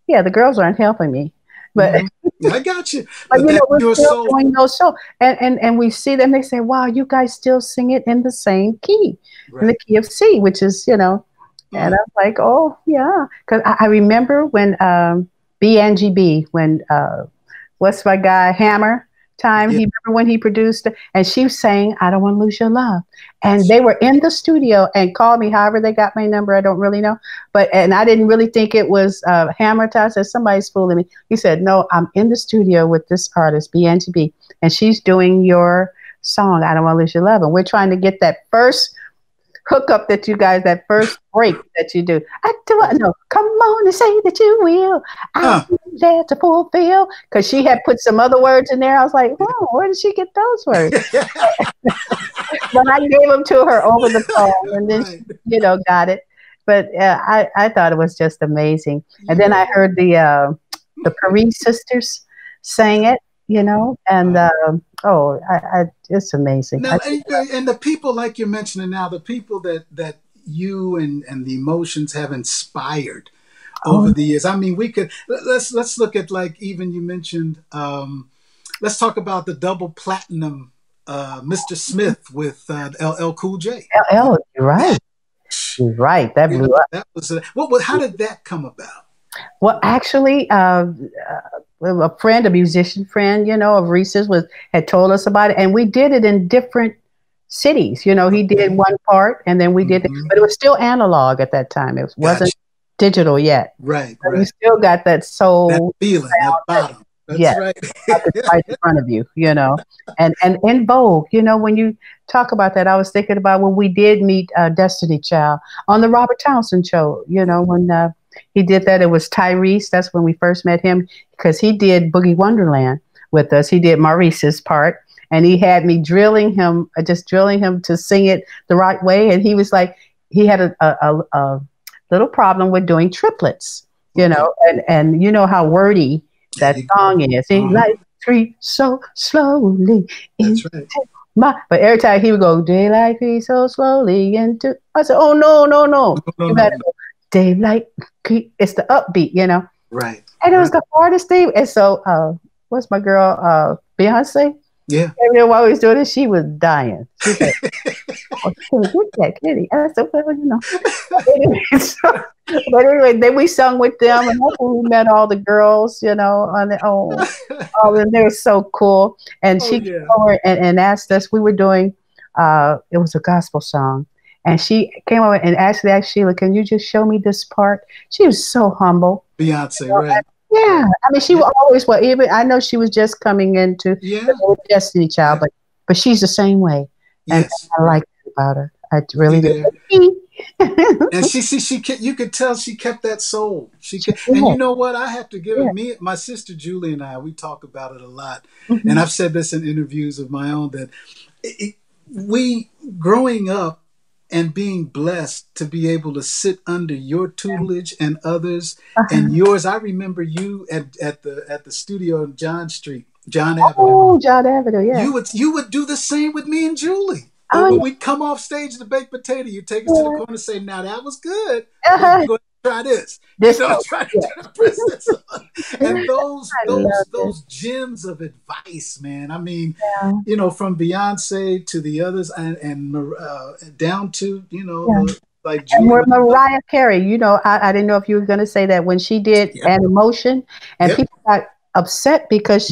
yeah, the girls aren't helping me, but hmm yeah, I got you. but But that's we're your still soul. doing those shows, and we see them. They say, "Wow, you guys still sing it in the same key, in the Right. key of C," which is, And Mm. I'm like, "Oh yeah," because I remember when BNGB, when what's my guy Hammer time. Yeah. He remember when he produced it, and she sang "I Don't Want to Lose Your Love," and they were in the studio and called me. However, they got my number, I don't really know, and I didn't really think it was Hammer time. I said somebody's fooling me. He said, "No, I'm in the studio with this artist BNGB, and she's doing your song. I Don't Want to Lose Your Love, and we're trying to get that first." Hookup that you guys, that first break that you do. I do I Right. know. Come on and say that you will. I'll Uh, be there to fulfill. Because she had put some other words in there. I was like, yeah. oh, where did she get those words? But I gave them to her over the phone, and then she, Right. got it. But I thought it was just amazing. And You then know I what? heard the Paris sisters sang Yeah. it, and Uh, it's amazing. I Now, just and the people like you're mentioning now, the people that you and the emotions have inspired over oh the years. I mean, we could let's look at like even you mentioned. Let's talk about the double platinum, Mr. Smith with LL Cool J. LL, you're right. That You're right. That you blew know up. that was what. How did that come about? Well, actually, a friend, a musician friend, of Reese's had told us about it, and we did it in different cities. He did Okay. one part, and then we did it, Hmm. but it was still analog at that time. It wasn't Gotcha. digital yet. Right. So you Right. still got that That soul feeling, that that, bottom. That's yes, right. right in front of you, and in Vogue, when you talk about that, I was thinking about when we did meet Destiny Child on the Robert Townsend show. Yeah. When he did that, it was Tyrese. That's when we first met him because he did Boogie Wonderland with us. He did Maurice's part, and he had me just drilling him to sing it the right way. And he was like, he had a little problem with doing triplets, Okay. and you know how wordy There that you go. song is. He Uh-huh. like creep so slowly That's into right. but every time he would go, daylight creep so slowly into I said, oh no, no, no. No, You no, gotta no. go, daylight creep. It's the upbeat, Right. And it was Right. the hardest thing. And so what's my girl, Beyonce? Yeah. Every time while we was doing it, she was dying. She said, oh, she can't get that, can he? I said, well. Anyway, but anyway, then we sung with them, and that's when we met all the girls, on the and they were so cool. And Oh she came yeah. over and asked us. We were doing, it was a gospel song, and she came over and actually asked Sheila, "Can you just show me this part?" She was so humble. Beyonce, And right. yeah, Right. I mean, she Yeah. was always well. Even I know she was just coming into Yeah. Destiny Child, Yeah. but she's the same way, and Yes. I Right. like that about her. I See really do. there. And you could tell she kept that soul. And Yeah, you know what? I have to give it yeah. me, my sister Julie and I, we talk about it a lot. And Mhm. I've said this in interviews of my own that it, we growing up and being blessed to be able to sit under your tutelage and others and Uh-huh. yours. I remember you at the studio on John Street. John Avenue. Oh, John Avenue, yeah. You would do the same with me and Julie. Oh, When yeah. we come off stage to bake potato, you take us to the Yeah. corner and say, "Now that was good, but Uh-huh. go ahead and try this." Disco. Try Yeah. to press this on. And those I those love it. those gems of advice, man. I mean, Yeah. from Beyonce to the others, and down to Yeah. the like And Julie. where Mariah Carey, I didn't know if you were going to say that when she did Yep. an emotion, and Yep. people got upset because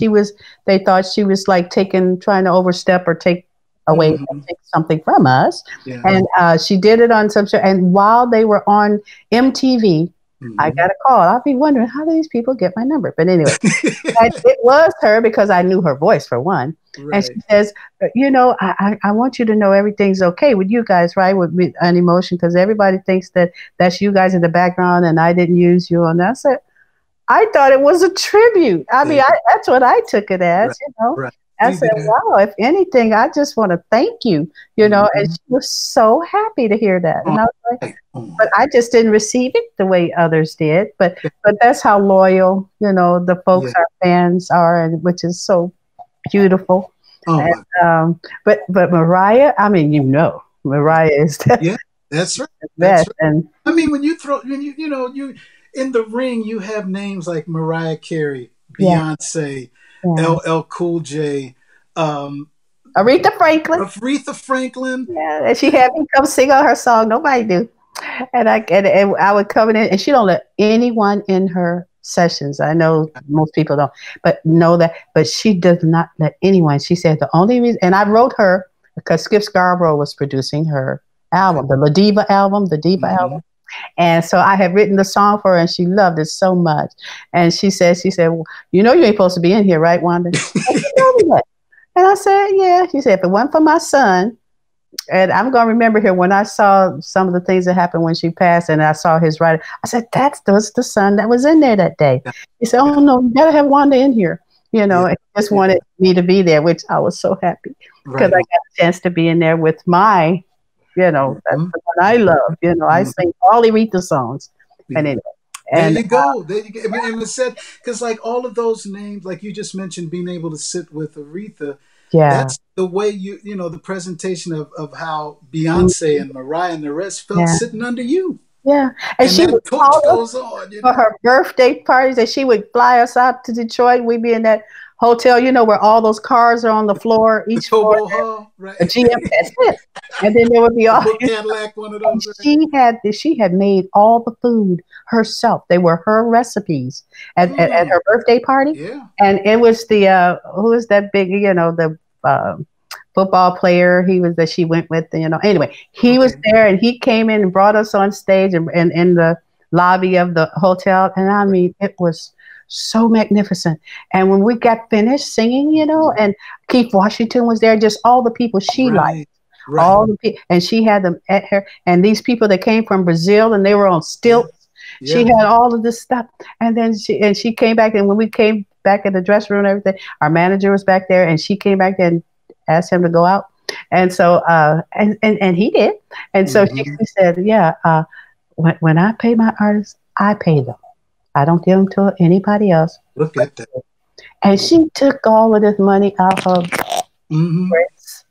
they thought she was like trying to overstep or take away, Hmm. take something from us. Yeah. And she did it on some show. And while they were on MTV, I Hmm. got a call. I'll be wondering, how do these people get my number? But anyway, and it was her because I knew her voice for one. And she Right. says, I want you to know everything's okay with you guys, right? With an emotion, because everybody thinks that that's you guys in the background and I didn't use you. And I said, I thought it was a tribute. I mean, There you that's what I took it Right. as. Right. I See said, there. wow, if anything, I just want to thank you, and Hmm. she was so happy to hear that. And On. I was like, Right but on. I just didn't receive it the way others did. But that's how loyal, the folks, Yeah. our fans are, and which is so beautiful. Oh And my. but Mariah, I mean, Mariah is the Yeah. That's right. That's best. right. And I mean, when you in the ring, you have names like Mariah Carey, yeah, Beyonce, yeah. LL Cool J, um, Aretha Franklin. Aretha Franklin. Yeah, and she had me come sing on her song. Nobody knew. And I would come in, and she don't let anyone in her sessions. I know most people don't, but know that. But she does not let anyone. She said the only reason, and I wrote her because Skip Scarborough was producing her Okay. album, the La Diva album, the Diva Hmm. album. And so I had written the song for her, and she loved it so much. And she said, well, you ain't supposed to be in here, right, Wanda? And she told me that. And I said, yeah. She said, if it wasn't for my son, and I'm going to remember here when I saw some of the things that happened when she passed and I saw his writing, I said, that was the son that was in there that day. Yeah. He said, oh, Yeah. no, you got to have Wanda in here. Yeah. And he just Yeah. wanted me to be there, which I was so happy because Right I on. got a chance to be in there with that's Hmm. the one I love. I Hmm. sing all Aretha songs. And Yeah. anyway, There and you go. There you go. And it said, because like all of those names, like you just mentioned, being able to sit with Aretha, yeah, that's the way the presentation of how mm, Beyonce and Mariah and the rest felt yeah, sitting under you. yeah. And And she would that torch call us goes on. for her birthday parties, and she would fly us out to Detroit. We'd be in that hotel, where all those cars are on the floor, The each floor, Tobo Hall, right? a GM, that's it. And then there would be The all, book Cadillac, one of and those, right? she had made all the food herself. They were her recipes at Mm, her birthday party. yeah. And it was who is that big, the football player he was that she went with, anyway, he was Okay. there and he came in and brought us on stage and in the lobby of the hotel. And I mean, it was so magnificent. And when we got finished singing, Mhm. and Keith Washington was there, just all the people she liked. Right. Right. All the people, and she had them at her, and these people that came from Brazil, and they were on Yeah. stilts. She Yeah. had all of this stuff, and then she came back, and when we came back in the dressing room and everything, our manager was back there, and she came back and asked him to go out, and so and he did, and so Hmm. she said, yeah, when I pay my artists, I pay them. I don't give them to anybody else. Look But at that. and she took all of this money out of Hmm. Prince.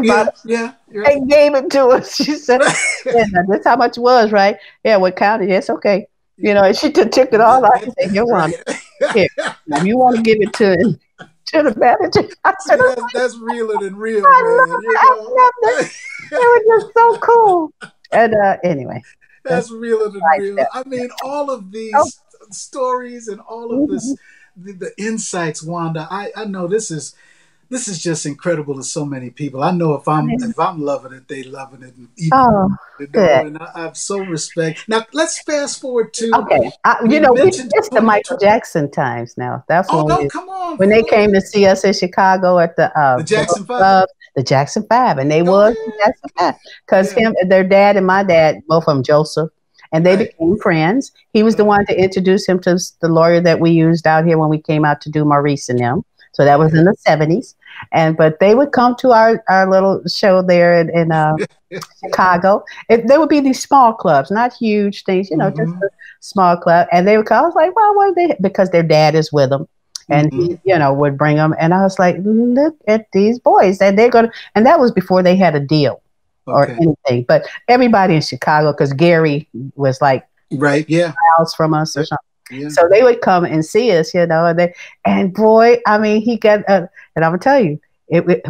Yeah. Yeah. Right. And gave it to us. She said, yeah, now that's how much it was, right? Yeah, what counted? Yes, okay. And she took it all out. She said, here, Wanda, Right. here. Now, if you want to give it to the manager, I said, See, that's realer than real, I man. love it. I loved it. It was just so cool. And anyway, that's That's realer than like real. that. I mean, all of Oh, these stories and all of mhm. this, the insights, Wanda. I know this is just incredible to so many people. I know if I'm loving it, they loving it equally. Oh, You good. know, and I have so respect. Now let's fast forward to Okay. we We mentioned missed the 2020. Michael Jackson times now. That's Oh when no, come on, when they came to please. see us in Chicago at The the little Jackson Five. club, the Jackson Five, and they Go was the ahead. Jackson Five because Yeah. their dad and my dad, both of them Joseph, and they Right. became friends. He was the Okay. one to introduce him to the lawyer that we used out here when we came out to do Maurice and them. So that was Okay. in the '70s, but they would come to our little show there in Chicago. There would be these small clubs, not huge things, just Hmm. a small club. And they would call. I was like, well, what are they? Because their dad is with them. and Mm-hmm. he, would bring them. And I was like, look at these boys, and and that was before they had a deal or Okay. anything. But everybody in Chicago, because Gary was like Right. Yeah. miles from us or Yeah. something. Yeah. So they would come and see us, and boy, I mean, he got, and I'm gonna tell you,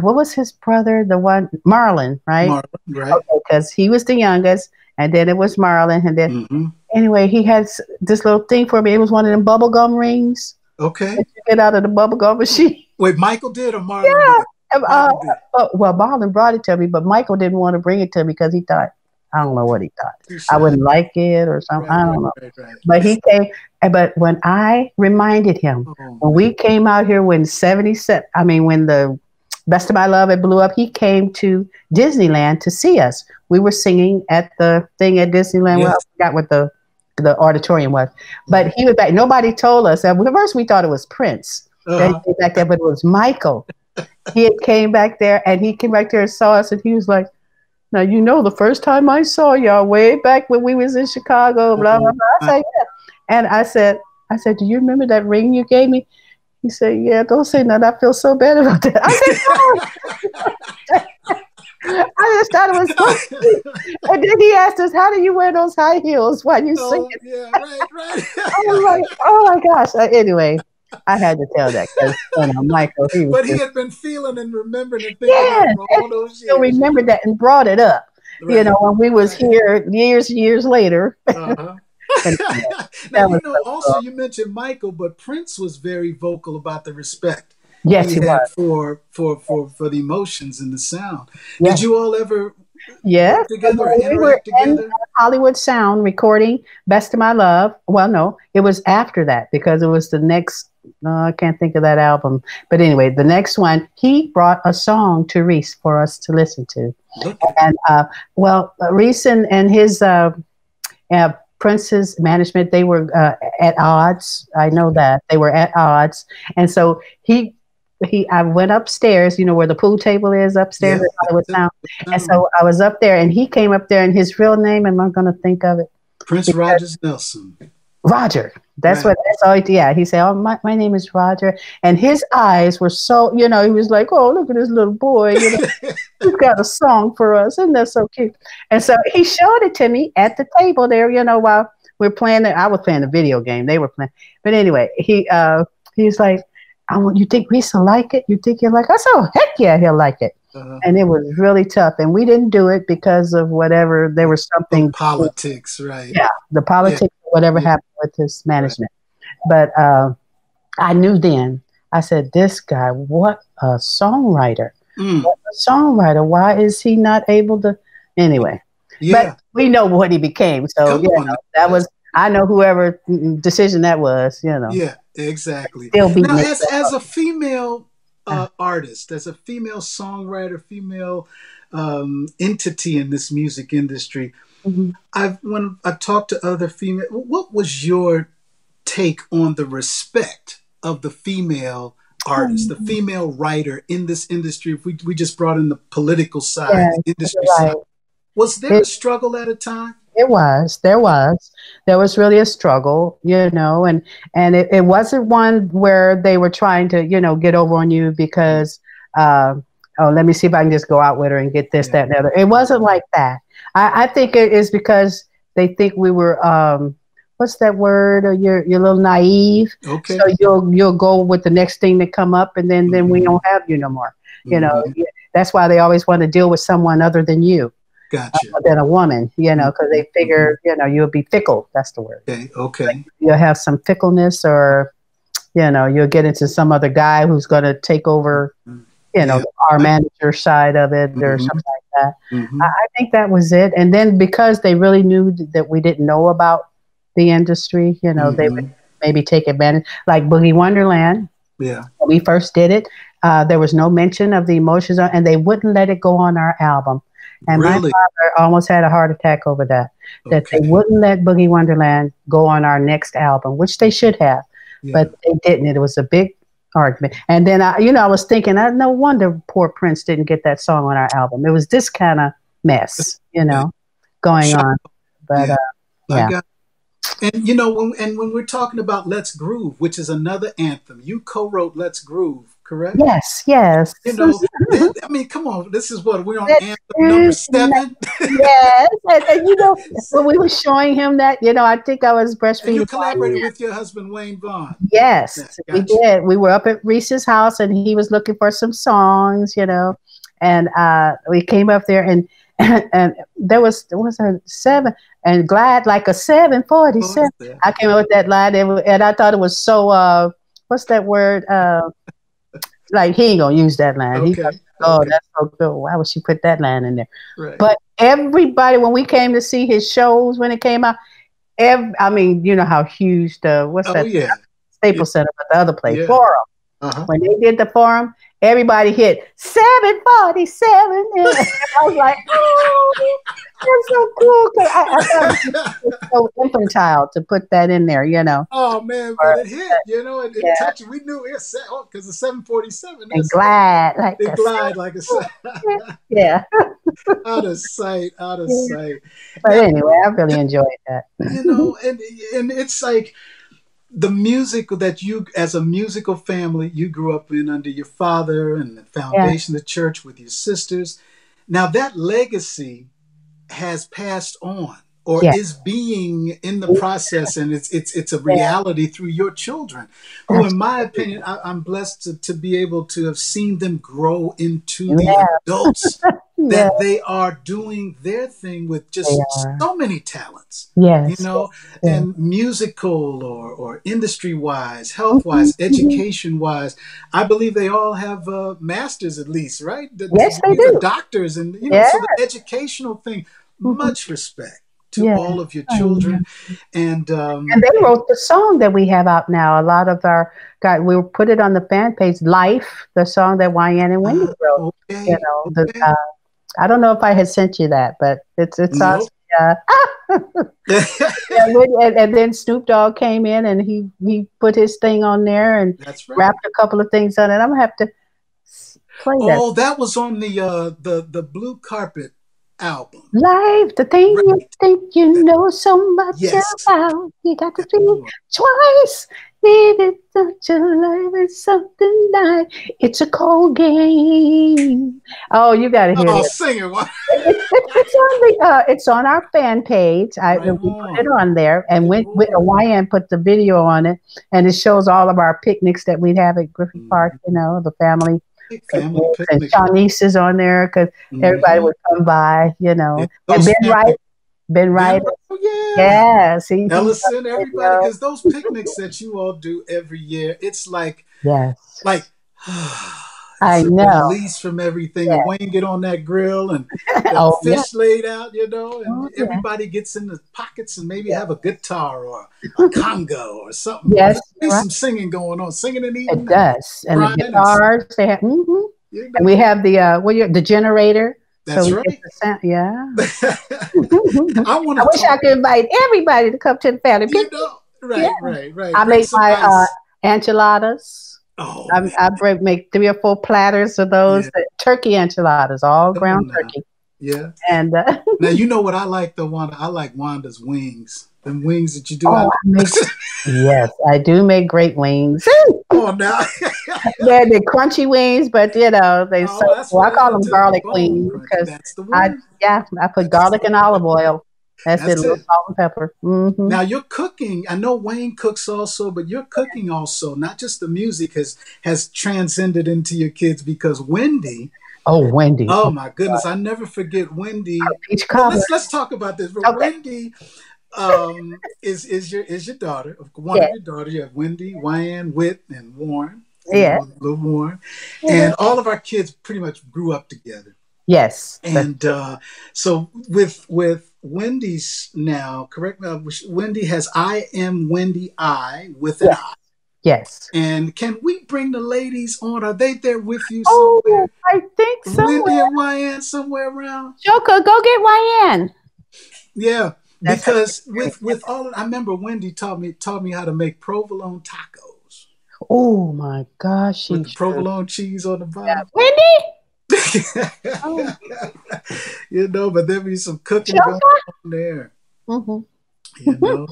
what was his brother, the one, Marlon, right? Marlon. Right. Okay, because he was the youngest, and then it was Marlon, and then Mm-hmm. anyway, he had this little thing for me. It was one of them bubble gum rings Okay. that you get out of the bubble gum machine. Wait, Michael did or Marlon Yeah. did? Michael did. Well, Marlon brought it to me, but Michael didn't want to bring it to me because he thought, I don't know what he thought. Too I shy. wouldn't like it or something. Right. I Right. don't know. Right. Right. But he came, but when I reminded him, Oh when man. we came out here when 77, I mean, when the Best of My Love it blew up, he came to Disneyland to see us. We were singing at the thing at Disneyland. Well, I Yes. forgot what the auditorium was. But Right. he was back. Nobody told us. At first, we thought it was Prince that he Uh-huh. came back there, but it was Michael. He had came back there, and he came back there and saw us, and he was like, now, the first time I saw y'all way back when we was in Chicago, blah, blah, Oh, blah. I said, yeah. And I said, do you remember that ring you gave me? He said, yeah, don't say nothing. I feel so bad about that. I said, no. I just thought it was funny. And then he asked us, how do you wear those high heels while you sing oh it? yeah. Right. Right. I was like, oh my gosh. Anyway, I had to tell that because Michael, he was But he just, had been feeling and remembering and thinking that yes, for and all he those still years. remembered that and brought it up. Right. When we was Right. here years and years later. Uh-huh. And Now, that was so also cool. you mentioned Michael, but Prince was very vocal about the respect Yes, he he had was. for the emotions and the sound. Did Yes. you all ever Yes. work together or When we were interact in together? Hollywood Sound recording Best of My Love. Well, no, it was after that because it was the next, I can't think of that album. But anyway, the next one, he brought a song to Reese for us to listen to. Look at And, Reese and his Prince's management, they were at odds. I know that. They were at odds. And so I went upstairs, where the pool table is upstairs yeah. at Hollywood Sound. And so I was up there and he came up there and his real name, am I going to think of it? Prince Rogers Nelson. Roger. That's Right. that's all. Yeah. He said, oh, my name is Roger. And his eyes were so, he was like, oh, look at this little boy, he's got a song for us. And that's so cute. And so he showed it to me at the table there, while we're playing I was playing the video game. They were playing. But anyway, he's like, you think Reese will like it? You think he'll like it? I said, oh, heck yeah, he'll like it. And it was really tough. And we didn't do it because of whatever. There was something. Politics, right. Yeah, the politics, whatever happened with his management. Right. But I knew then, I said, this guy, what a songwriter. What a songwriter. Why is he not able to? Anyway. Yeah. But we know what he became. So, that was, I know whoever decision that was, Yeah, exactly. Still Now, as a female artist, as a female songwriter, female entity in this music industry, mm-hmm. when I've talked to other female, what was your take on the respect of the female artist, the female writer in this industry? If we just brought in the political side, the industry side, was there a struggle at a time? There was really a struggle, and it wasn't one where they were trying to, get over on you because, let me see if I can just go out with her and get this, that, and the other. It wasn't like that. I think it is because they think we were, what's that word? Or you're a little naive. Okay. So you'll go with the next thing that come up, and then we don't have you no more. That's why they always want to deal with someone other than you. Gotcha. Than a woman, because they figure, you'll be fickle. That's the word. Okay. Like you'll have some fickleness, or, you'll get into some other guy who's going to take over, our manager side of it or something like that. Mm-hmm. I think that was it. And then because they really knew that we didn't know about the industry, they would maybe take advantage. Like Boogie Wonderland. Yeah. When we first did it, there was no mention of the emotions, and they wouldn't let it go on our album. And my father almost had a heart attack over that they wouldn't let Boogie Wonderland go on our next album, which they should have, but they didn't. It was a big argument. And then, I was thinking, no wonder poor Prince didn't get that song on our album. It was this kind of mess, going on. But, And you know, when we're talking about "Let's Groove," which is another anthem, you co-wrote "Let's Groove," correct? Yes, yes. You know, I mean, come on, this is what we're on Let's anthem number do tonight. 7, Yes, and when we were showing him that, I think I was and you breastfeeding. collaborated with your husband Wayne Vaughn. Yes, Yeah, we gotcha. did. We were up at Reese's house, and he was looking for some songs, and we came up there, and and there was a 7, and glad like a Oh, 747. it's there. I came up with that line, and I thought it was so. What's that word? Like he ain't gonna use that line. He Okay, oh, okay, that's so good. Why would she put that line in there? right. But everybody, when we came to see his shows when it came out, I mean, you know how huge the what's Oh that yeah, yeah, Staples Center, but the other place, yeah. Forum. Uh huh. When they did the Forum, everybody hit 747. And I was like, oh, that's so cool. 'Cause I thought it was so infantile to put that in there, Oh man, but Or, it hit. You know, it yeah, touched. We knew it set because the 747. and That's glad like it a glide like a yeah. out of sight, out of Yeah. sight. But Now anyway, I really enjoyed that. you know, and it's like the music that you, as a musical family, you grew up in under your father and the Yeah, foundation of the church with your sisters. Now that legacy has passed on or yeah, is being in the process, and it's a yeah. reality through your children, who in my Absolutely. opinion, I'm blessed to be able to have seen them grow into the Yeah, adults yeah, that they are doing their thing with they just are. so many talents, you Yes, know, yes, yes. and musical or industry wise, health Mhm, wise, mhm. education wise. I believe they all have masters at least, right? Yes, they These are do. doctors, and Yeah. so the educational thing. Mhm. Much respect to Yeah. all of your I know. children, and And they wrote the song that we have out now. A lot of our God, we put it on the fan page. Life, the song that YN and Wendy wrote. okay, okay, I don't know if I had sent you that, but it's us. nope. Yeah. And then Snoop Dogg came in and he put his thing on there and That's right. rapped a couple of things on it. I'm gonna have to play that. Oh, that was on the Blue Carpet album, Life, the thing you right? think you know so much Yes, about, you got to come think on. twice. Maybe such a life is something like it's a cold game. Oh, you got to hear Oh, this. singer one. It's on our fan page. Right We put it on, on there, and right when on. YN put the video on it, and it shows all of our picnics that we'd have at Griffith Park. Mhm. The family Family picnics, and picnic. Shawnice is on there because everybody Hmm. would come by. Yeah, And those family. Ben Ben, Wright, oh yeah, yes, he's up Ellison, there. everybody, because those picnics that you all do every year, it's Yes, like I it's a know. release from everything. And Yeah. Wayne get on that grill and got Oh yeah. fish laid out, you know, and Oh yeah. everybody gets in the pockets and maybe Yeah. have a guitar or a conga or something. Yes, There's you're be right. some singing going on, singing and It eating and does. And the crying and guitars, they have, you and we know. have the generator, so That's we get right. the sound. Yeah. I want I to wish I talk, could invite everybody to come to the family you picnic. know, Yeah. right, right, right. I Bring make some my ice. enchiladas. Oh man. Make 3 or 4 platters of those Yeah. turkey enchiladas, all Come ground on now. turkey. Yeah. And Now you know what I like though, Wanda. I like Wanda's wings. Them wings that you do. oh, yes, I do make great wings. Come on now. They're crunchy wings, but they so Oh, that's well, I what call I them to the garlic bone wings crunch. because That's the I word. yeah I put That's garlic the and word. olive oil. That's it, a That's little it. salt and pepper. Now you're cooking. I know Wayne cooks also, but you're cooking also. Not just the music has transcended into your kids because Wendy. Oh, Wendy, Oh oh, my goodness, I never forget Wendy. peach Well, cobbler. let's talk about this. But Okay, Wendy is your daughter, one yeah, of your daughters. You have Wendy, Wyan, Whit, and Warren. yeah, Little Warren, yeah. and all of our kids pretty much grew up together. Yes, And so with Wendy's now, correct me, Wendy has I am Wendy I with an yes, I. yes. And can we bring the ladies on? Are they there with you Oh, somewhere? I think Wendy somewhere. and Wyan somewhere around? Joker, go get YN. Yeah, That's her because very with all of, I remember Wendy taught me how to make provolone tacos oh my gosh, with she the sure. provolone cheese on the bottom. Wendy. Oh, But there be some cooking going Joker. on there, Mm-hmm. you know.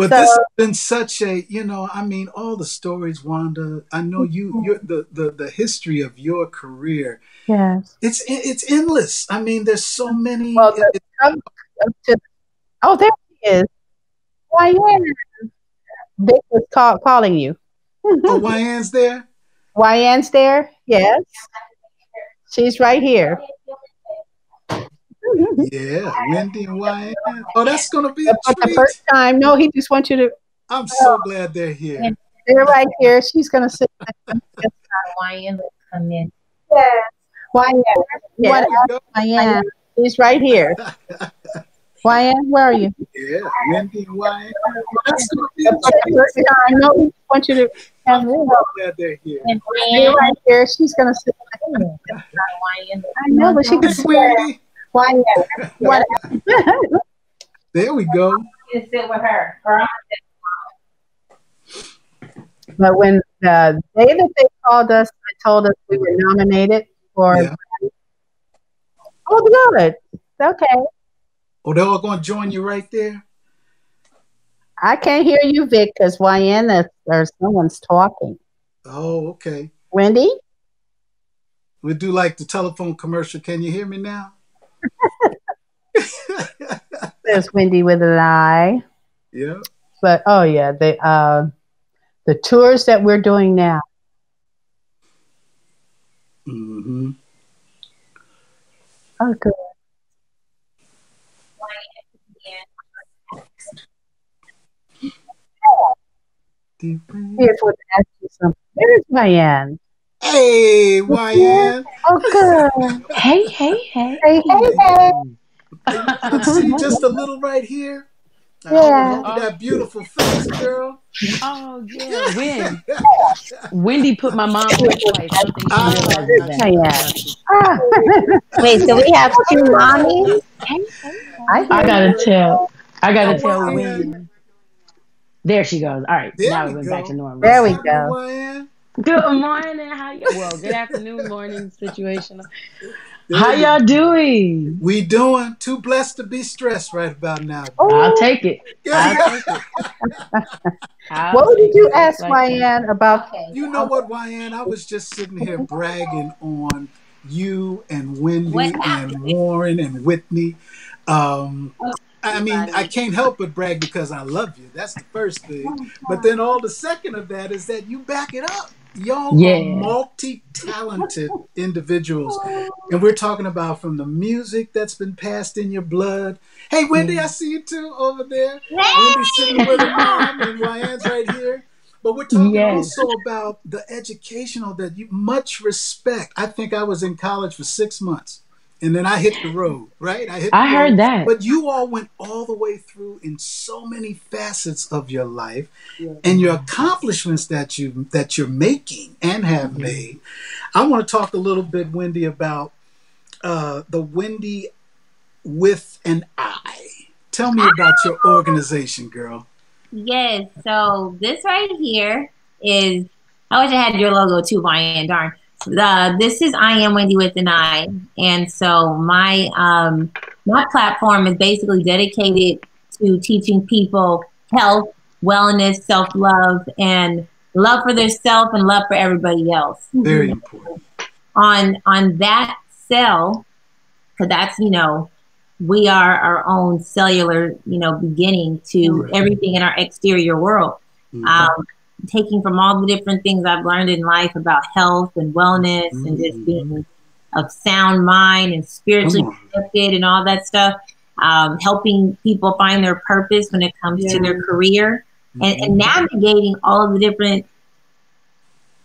But So this has been such a, I mean, all the stories, Wanda. I know you're the history of your career. yes. It's endless. I mean, there's so many. Well, come up to, oh, there she is. Why, yeah. Vic was calling you. Oh, YN's there. YN's there? Yes. She's right here. Yeah, Wendy and YN. Oh, that's gonna be a But the first treat. time, no, he just wants you to. I'm so glad they're here. They're right here. She's going to sit. YN will come in. Yes. YN. You There want we to go. ask YN? She's right here. YN, where are you? Yeah, Wendy and YN. That's gonna be But a the first treat. time, no, he just wants you to have I'm her. so glad they're here. And They're YN, right here. She's going to sit. YN. I know, but she can It's sit. Wendy. YN. What? There we go. You sit with her. Girl. But when the day that they called us and told us we were nominated for, Yeah. oh, good. Okay. Oh, they're all gonna join you right there. I can't hear you, Vic, because YN or someone's talking. Oh, okay. Wendy? We'll do like the telephone commercial. Can you hear me now? There's Wendy with an eye. Yeah. But oh yeah, the tours that we're doing now. Mm-hmm. Oh, good. Here's what to ask you something. There's YN. Hey, YN. Oh, good. Hey, hey, hey. Hey, hey, hey. Let's see just a little right here. Yeah. Hold that beautiful face, girl. Oh yeah, Wendy put my mom on twice. I don't think she I realizes got that. you. Ah. Wait, so we have two mommies? I gotta tell YN. Wendy. There she goes. All right, There now we it went go. back to normal. There we What's happening, go. YN? Good morning. How you? Well, good afternoon, morning, situational. There How you y'all go. doing? We doing too blessed to be stressed right about now. I'll take it. Yeah. I'll take it. What did you Just ask like that. YN about? You know what, YN? I was just sitting here bragging on you and Wendy What and happened? Warren and Whitney. I mean, I can't help but brag because I love you. That's the first thing. But then all the second of that is that you back it up. Y'all are Yeah. multi-talented individuals. And we're talking about from the music that's been passed in your blood. Hey, Wendy, I see you too over there. Wendy's sitting with her mom and YN's right here. But we're talking Yes. also about the educational that you much respect. I think I was in college for 6 months. And then I hit the road, right? I heard that. But you all went all the way through in so many facets of your life, and your accomplishments that you're making and have made. I want to talk a little bit, Wendy, about the Wendy with an I. Tell me about your organization, girl. Yes, so this right here is, I wish I had your logo too, Brian, darn. This is I Am Wendy with an I. And so my platform is basically dedicated to teaching people health, wellness, self-love, and love for their self and love for everybody else. Very important. On that cell, because that's, we are our own cellular, beginning to everything in our exterior world. Taking from all the different things I've learned in life about health and wellness and just being of sound mind and spiritually connected and all that stuff, helping people find their purpose when it comes to their career and navigating all of the different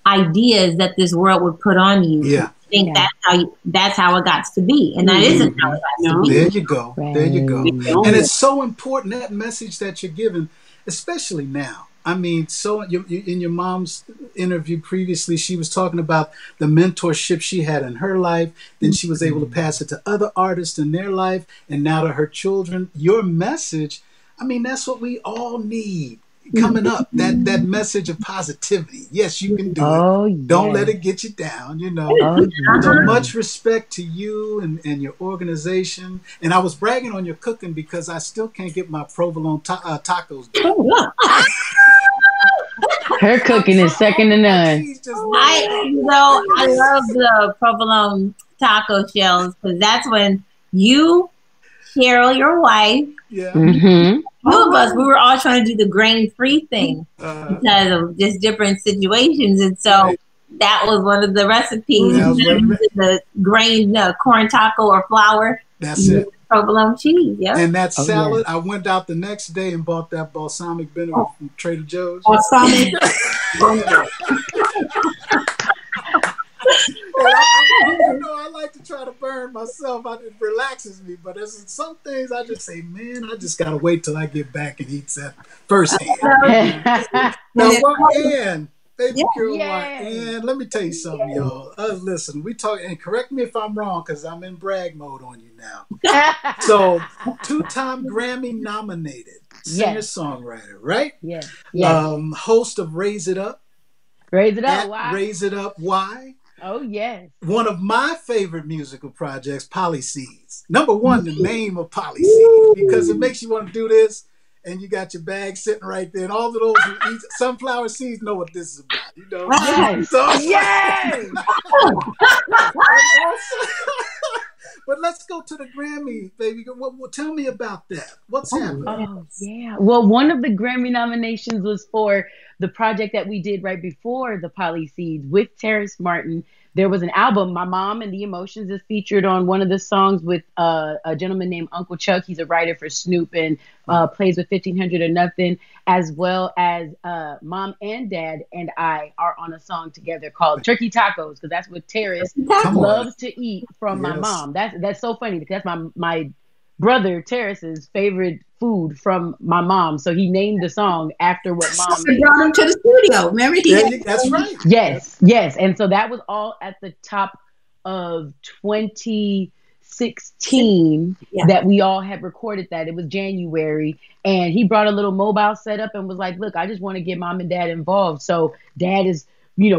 ideas that this world would put on you. Yeah. I think that's how it got to be. And that isn't how it got to be. There you go. There you go. Right. And it's so important, that message that you're giving, especially now. I mean, so in your mom's interview previously, she was talking about the mentorship she had in her life. Then she was able to pass it to other artists in their life, and now to her children. Your message, I mean, that's what we all need. coming up, that message of positivity. Yes, you can do it. Don't let it get you down, you know. So much respect to you and your organization. And I was bragging on your cooking because I still can't get my provolone tacos done. Her cooking is second to none. I love the provolone taco shells because that's when you, Cheryl, your wife, two of us, we were all trying to do the grain-free thing because of just different situations, and so that was one of the recipes. The grain, corn taco or flour. That's it. Provolone cheese, And that salad, I went out the next day and bought that balsamic vinegar from Trader Joe's. Balsamic. I like to try to burn myself. It relaxes me, but there's some things I just say, man, I just gotta wait till I get back and eat that firsthand. Now, Ann, baby girl, Ann, let me tell you something, y'all. Listen, we talk, and correct me if I'm wrong, because I'm in brag mode on you now. So, 2-time Grammy nominated singer-songwriter, right? Yes. Host of Raise It Up. Raise It Up. Why? Raise It Up. Why? Oh, yes. One of my favorite musical projects, Polyseeds. Number one, the name of Polyseeds, because it makes you want to do this, and you got your bag sitting right there, and all of those who eat sunflower seeds know what this is about. You know? Yes. Yes. But let's go to the Grammy, baby. Tell me about that. What's happening? Oh, yeah. Well, one of the Grammy nominations was for the project that we did right before the Polyseeds with Terrace Martin. There was an album, My Mom and the Emotions, is featured on one of the songs with a gentleman named Uncle Chuck. He's a writer for Snoop and plays with 1500 or Nothing, as well as Mom and Dad and I are on a song together called Turkey Tacos, because that's what Terrace loves to eat from my mom. That's so funny because that's my brother Terrace's favorite food from my mom. So he named the song after what mom made. Brought him to the studio. Remember? That's right. Yes. And so that was all at the top of 2016 that we all had recorded that. It was January. And he brought a little mobile setup and was like, look, I just want to get mom and dad involved. So dad is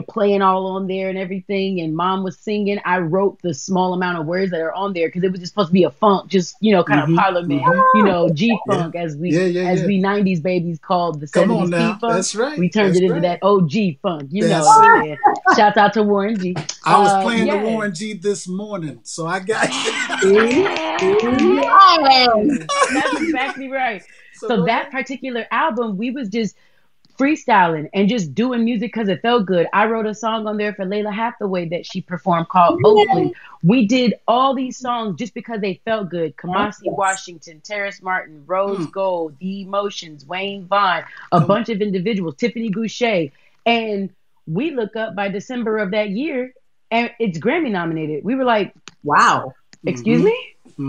playing all on there and everything. And mom was singing. I wrote the small amount of words that are on there because it was just supposed to be a funk, just, kind of parliament, G-funk, as we 90s babies called the 70s P-funk. That's right. We turned it into that OG funk, Shouts out to Warren G. I was playing the Warren G this morning, so I got you. That's exactly right. So that particular album, we was just freestyling and just doing music because it felt good. I wrote a song on there for Layla Hathaway that she performed called Oakland. We did all these songs just because they felt good. Kamasi Washington, Terrace Martin, Rose Gold, The Emotions, Wayne Vaughn, a bunch of individuals, Tiffany Boucher. And we look up by December of that year and it's Grammy nominated. We were like, wow, excuse me?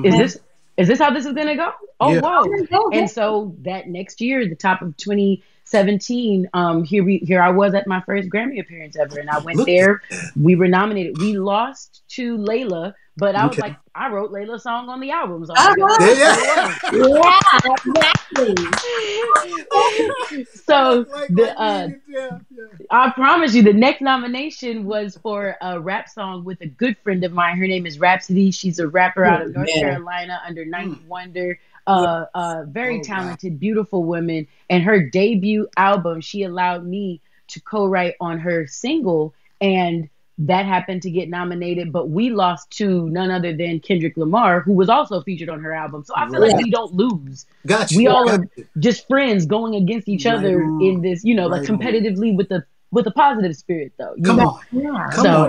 Is this how this is going to go? Oh, whoa. And so that next year, the top of 2017, here I was at my first Grammy appearance ever, and I went there. We were nominated. We lost to Layla, but I was like, I wrote Layla's song on the album. So So I promise you, the next nomination was for a rap song with a good friend of mine. Her name is Rhapsody. She's a rapper out of North Carolina under Ninth Wonder. Very talented, beautiful woman. And her debut album, she allowed me to co-write on her single, and that happened to get nominated, but we lost to none other than Kendrick Lamar, who was also featured on her album. So I feel like we don't lose. We all are just friends going against each other in this, like competitively with a positive spirit, though. Come on.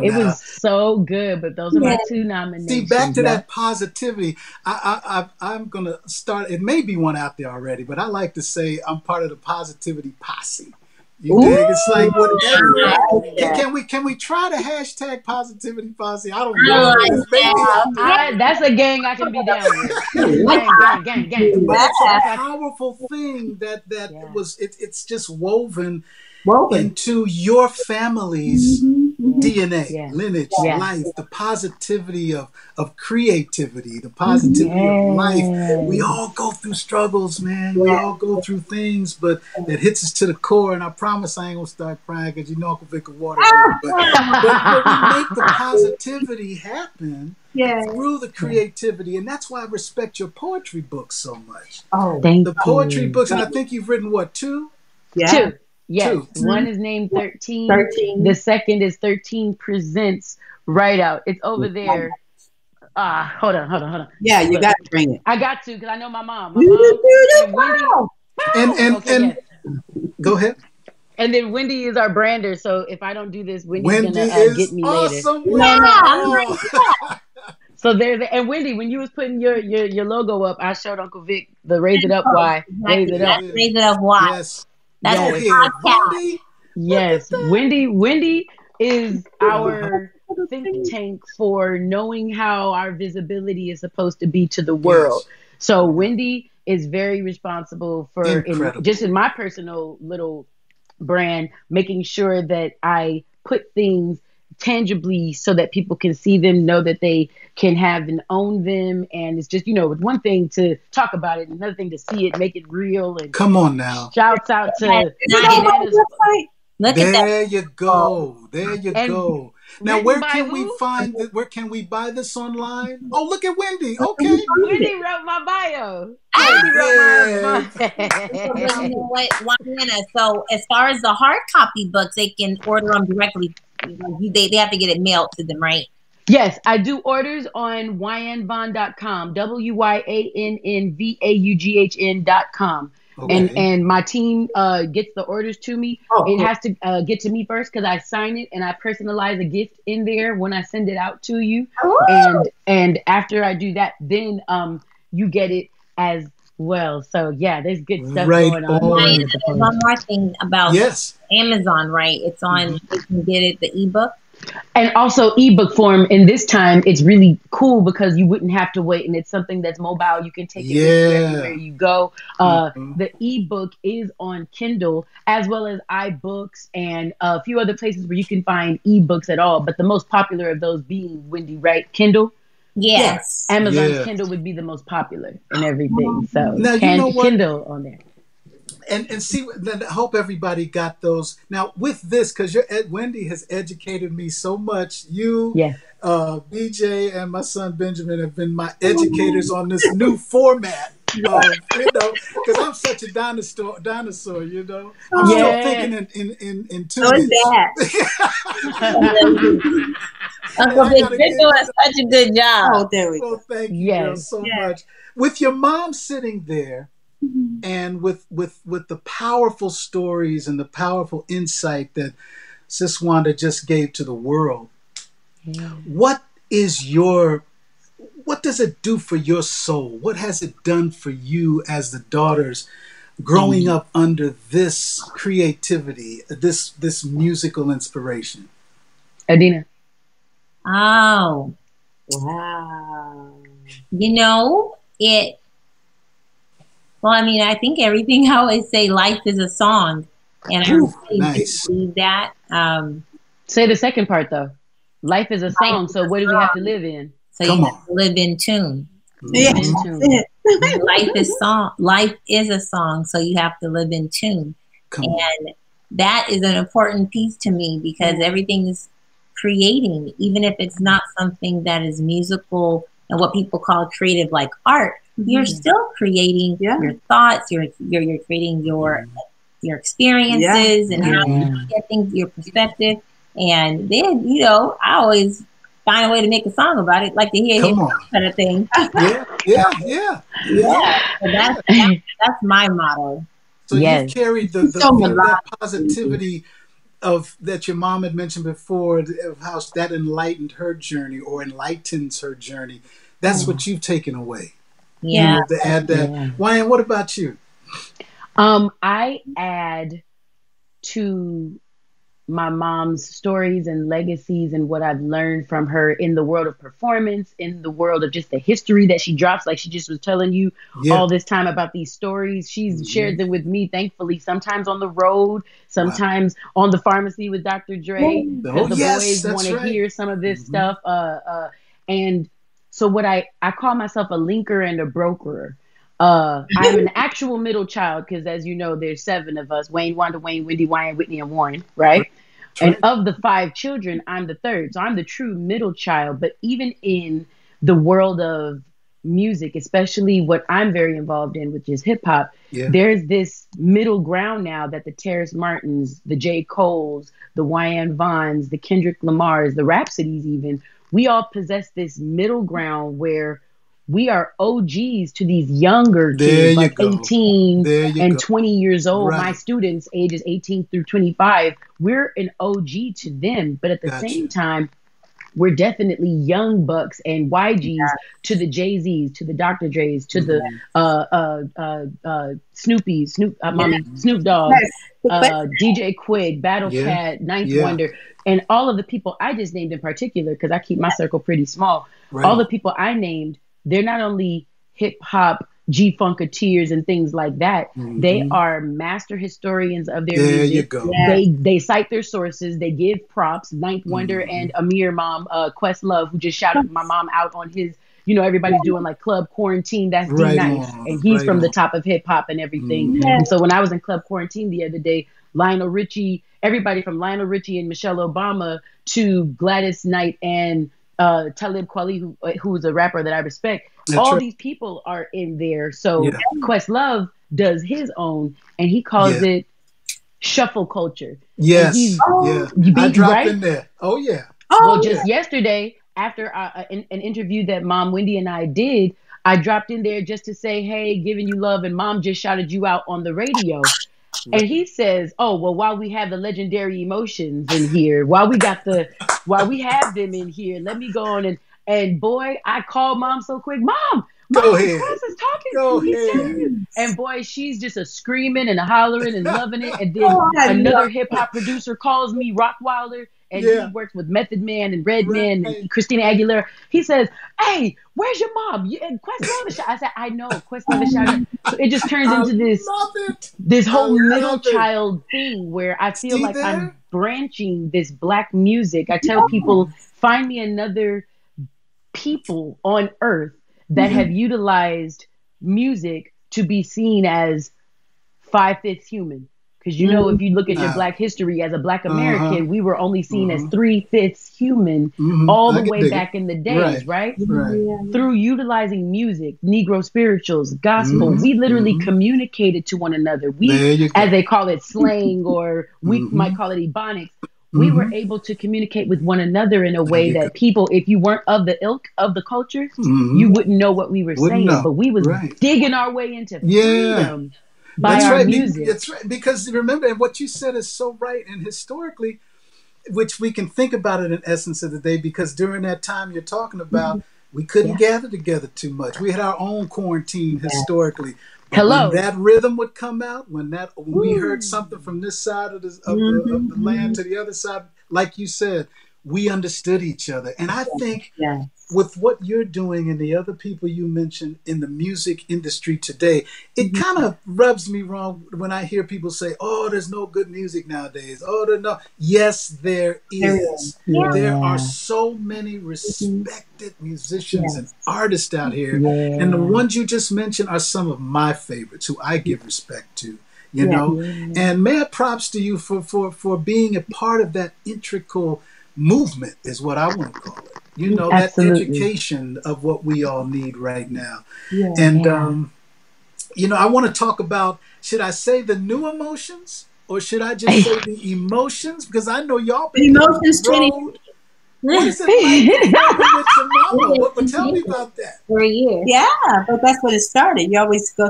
It was so good, but those are my two nominations. See, back to that positivity. I'm going to start, it may be one out there already, but I like to say I'm part of the positivity posse. You dig? It's like whatever. Can we try to hashtag positivity posse? I don't know. That's a gang I can be down with. Gang. That's a powerful thing that was. It's just woven into your family's DNA, lineage, life, the positivity of creativity, the positivity of life. We all go through struggles, man. We all go through things, but it hits us to the core. And I promise I ain't gonna start crying because you know Uncle Vic of Water. But we make the positivity happen through the creativity, and that's why I respect your poetry books so much. Oh, the poetry books, and I think you've written what, 2? Yeah. 2. Yes, 2. One is named 13. The second is 13 Presents Right Out. It's over there. Hold on. Yeah, you got to bring it. I got to, because I know my mom. And Wendy. And go ahead. And then Wendy is our brander, so if I don't do this, Wendy's Wendy gonna get me awesome. later. Wow. So and Wendy, when you was putting your logo up, I showed Uncle Vic the Raise It Up Y. Raise It Up. Raise It Up Y. Yes. That's Wendy. Yes, Wendy is our think tank for knowing how our visibility is supposed to be to the world. Yes. So Wendy is very responsible for, in my personal little brand, making sure that I put things tangibly so that people can see them, know that they can have and own them. And it's just, it's one thing to talk about it, another thing to see it, make it real. And come on now. Shouts out to there you go. There you go. Now, where can we buy this online? Oh, look at Wendy. Okay. Wendy wrote my bio. So as far as the hard copy books, they can order them directly. They have to get it mailed to them, right? Yes, I do orders on wyanvaughn.com, WYANNVAUGHN.com. Okay. And my team gets the orders to me. It has to get to me first because I sign it and I personalize a gift in there when I send it out to you. And after I do that, then you get it as well. So yeah, there's good stuff going on. One more thing about Amazon, right? It's on. You can get it the ebook. And also ebook form. In this time, it's really cool because you wouldn't have to wait, and it's something that's mobile. You can take it everywhere you go. The ebook is on Kindle as well as iBooks and a few other places where you can find ebooks at all. But the most popular of those being Wendy, right? Kindle. Yes. Amazon's Kindle would be the most popular and everything. So now, you know what? Kindle on there. And see, I hope everybody got those. Now, with this, because Wendy has educated me so much. You, BJ, and my son Benjamin have been my educators on this new format. Because I'm such a dinosaur. I'm still thinking in 2 minutes. Uncle Vic, you're doing such a good job. Oh, there we go. Well, thank you girls, so much. With your mom sitting there, and with the powerful stories and the powerful insight that Sis Wanda just gave to the world, what does it do for your soul? What has it done for you as the daughters growing up under this creativity, this musical inspiration? Adina. Oh, wow. Well, I mean, I think everything I always say, life is a song. And I really believe that. Say the second part, though. Life is a song, so what do we have to live in? So you have to live in tune. Yeah. Life is a song, so you have to live in tune. And that is an important piece to me because everything is creating, even if it's not something that is musical and what people call creative like art. You're still creating your thoughts. You're creating your experiences and how you get things, your perspective. And then I always find a way to make a song about it, like to hear him kind of thing. Yeah. So that's my motto. So you carried that positivity of that your mom had mentioned before, of how that enlightened her journey or enlightens her journey. That's what you've taken away. Yeah. To add that. Wyan, what about you? I add to my mom's stories and legacies and what I've learned from her in the world of performance, in the world of just the history that she drops. Like she just was telling you all this time about these stories. She's shared them with me, thankfully, sometimes on the road, sometimes on the pharmacy with Dr. Dre, because the boys want to hear some of this stuff. And so what I call myself a linker and a brokerer. I'm an actual middle child because, as you know, there's 7 of us: Wayne, Wanda, Wayne, Wendy, Wyan, Whitney, and Warren, right? And of the 5 children, I'm the 3rd. So I'm the true middle child. But even in the world of music, especially what I'm very involved in, which is hip hop, there's this middle ground now that the Terrace Martins, the J. Coles, the Wyan Vaughns, the Kendrick Lamars, the Rhapsodies even, we all possess this middle ground where we are OGs to these younger kids, like 18 and 20 years old. My students, ages 18 through 25, we're an OG to them. But at the same time, we're definitely young bucks and YGs to the Jay-Z's, to the Dr. Dre's, to the Snoop Dogg, DJ Quid, Battle Cat, Ninth Wonder, and all of the people I just named in particular, because I keep my circle pretty small. All the people I named, they're not only hip hop G-Funketeers and things like that. They are master historians of their music. They cite their sources. They give props. Ninth Wonder and Amir Mom, Questlove, who just shouted my mom out on his, everybody's doing like Club Quarantine. That's D-Nice. And he's from the top of hip hop and everything. And so when I was in Club Quarantine the other day, Lionel Richie, everybody from Lionel Richie and Michelle Obama to Gladys Knight and Talib Kweli, who is a rapper that I respect. These people are in there. So Questlove does his own, and he calls it shuffle culture. I dropped in there. Well, just yesterday, after an interview that Mom Wendy and I did, I dropped in there just to say, hey, giving you love, and Mom just shouted you out on the radio. And he says, oh, well, while we have the legendary emotions in here, while we have them in here, let me go on and boy, I called Mom so quick. Mom, Cross is talking. Go ahead. And boy, she's just a screaming and a hollering and loving it. And then another hip hop producer calls me, Rockwilder, and he works with Method Man and Redman and Christina Aguilera. He says, hey, where's your mom? And Questlove is shouting. I said, I know, Questlove is shouting. So it just turns into this whole middle child thing where I feel like I'm branching this Black music. I tell people, find me another people on earth that have utilized music to be seen as 5/5 human. Because if you look at your Black history as a Black American, we were only seen as 3/5 human all the way back in the days, right? Through utilizing music, Negro spirituals, gospel, we literally communicated to one another. We, as they call it, slang, or we might call it ebonics. We were able to communicate with one another in a way that people, if you weren't of the ilk of the culture, you wouldn't know what we were saying. But we was digging our way into freedom. By our music. That's right. Because remember, and what you said is so right. And historically, which we can think about it in essence of the day, because during that time you're talking about, we couldn't gather together too much. We had our own quarantine historically. When that rhythm would come out, when we heard something from this side of the land to the other side, like you said, we understood each other. And I think with what you're doing and the other people you mentioned in the music industry today, it kind of rubs me wrong when I hear people say, oh, there's no good music nowadays. Oh, there's no. Yes, there is. There are so many respected musicians and artists out here. And the ones you just mentioned are some of my favorites who I give respect to. And mad props to you for being a part of that integral movement is what I want to call it. That education of what we all need right now. And, I want to talk about, should I say the new emotions or should I just say the emotions? Because I know y'all been emotions 20. What is it like with your mama? Tell me about that. For a year. Yeah, but that's when it started. You always go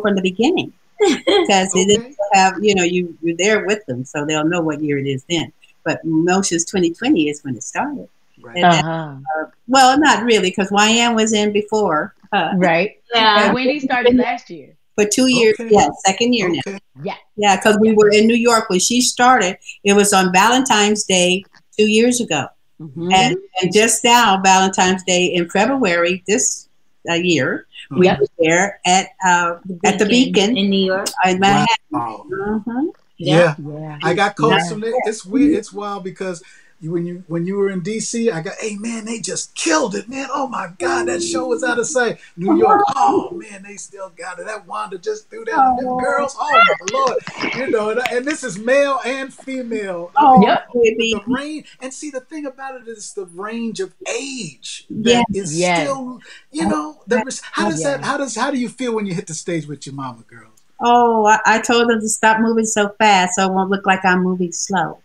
from the beginning. Because they have, you're there with them, so they'll know what year it is then. But Emotions 2020 is when it started. Right. Then, well, not really, because YN was in before. Right. Yeah. Wendy started last year. for 2 years. Okay. Yeah, second year now. Yeah. Yeah, because we were in New York when she started. It was on Valentine's Day 2 years ago. Mm-hmm. And just now, Valentine's Day in February this year, we were there at the Beacon in New York, in Manhattan. Wow. Mm-hmm. Yeah. Yeah. I got calls from it. It's weird. It's wild because when you were in DC, I got, hey man, they just killed it, man. Oh my God, that show was out of sight. New York, oh man, they still got it. That Wanda just threw that on them girls. Oh my Lord. You know, and this is male and female. The range, and see, the thing about it is the range of age that is still, you know, how do you feel when you hit the stage with your mama, girl? Oh, I told them to stop moving so fast so it won't look like I'm moving slow.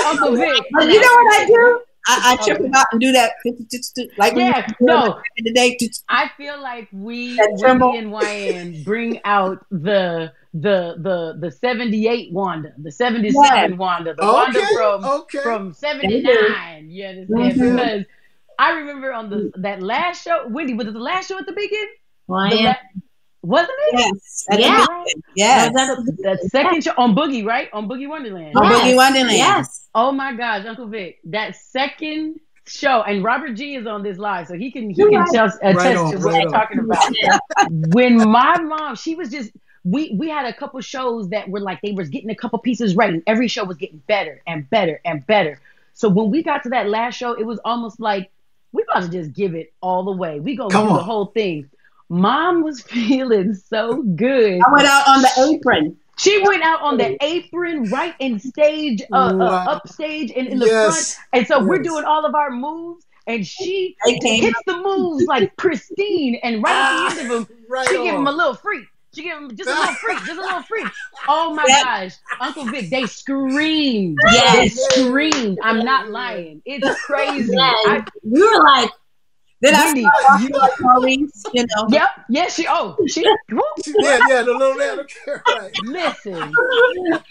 Uncle Vic. You know what I do? I trip about and do that. Like today. I feel like we and YN bring out the 78 Wanda, the 77 Wanda, the Wanda from 79. You understand? Because I remember on that last show, Wendy, was it the last show at the Beacon? Wasn't it? Yes. That second show on Boogie, right? On Boogie Wonderland. On Boogie Wonderland. Yes. Oh my gosh, Uncle Vic, that second show, and Robert G is on this live, so he can attest to what I'm talking about. When my mom, she was just, we had a couple shows that were like, they was getting a couple pieces right, and every show was getting better and better and better. So when we got to that last show, it was almost like, we about to just give it all the way. We gonna do the whole thing. Mom was feeling so good. I went out on the apron. She went out on the apron, right in stage, upstage, and in the front. And so we're doing all of our moves, and she hits the moves like pristine. And right at the end of them, she give him a little freak. She gave him just a little freak, just a little freak. Oh my gosh, Uncle Vic, they screamed. They screamed. I'm not lying. It's crazy. We were like, then Wendy, Maurice, you know. Yep. Yeah, she. Yeah, the little right. Listen,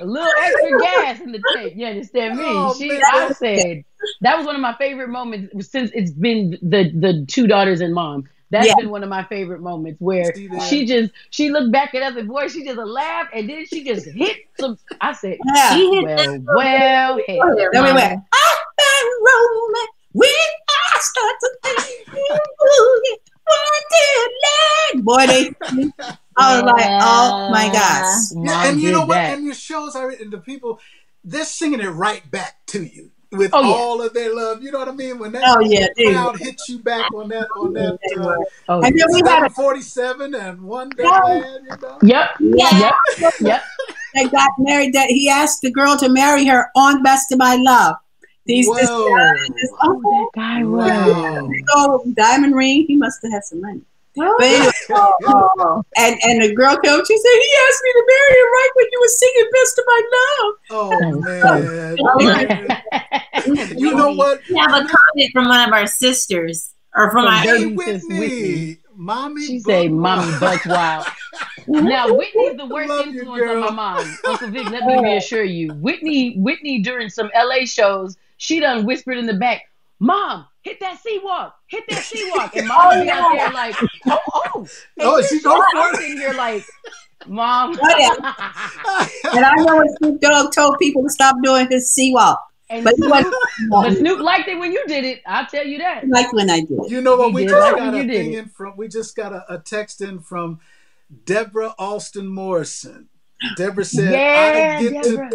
a little extra gas in the tank. You understand me? I said that was one of my favorite moments since it's been the two daughters and mom. That's been one of my favorite moments where she looked back at us and boy, she just laughed and then she just hit some. I said, she hit well, hey. Then we went, romance. When I start to think, boy, I was like, oh my gosh. Yeah, and you know what? And your shows are, and the people, they're singing it right back to you with all of their love. You know what I mean? When that crowd hits you back on that. And then we had 47 and Wonderland. You know? Yep. They got married. That he asked the girl to marry her on Best of My Love. That guy was. Diamond ring. He must have had some money. But anyway, and the girl came. She said he asked me to marry him right when you were singing "Best of My Love." You know what? We have a comment from one of our sisters, or from our Whitney. Mommy, she say, "Mommy, buck wild." Now Whitney's the worst influence on my mom. Uncle Vic, let me reassure you. Whitney during some LA shows, she done whispered in the back, "Mom, hit that C-walk, hit that C-walk," and Mom be out there like, "Oh, she go for it." Here like, "Mom." And I know when Snoop Dogg told people to stop doing his C-walk. But Snoop liked it when you did it. I'll tell you that. He liked when I did it. You know what? We just got a text in from Deborah Alston Morrison. Deborah said,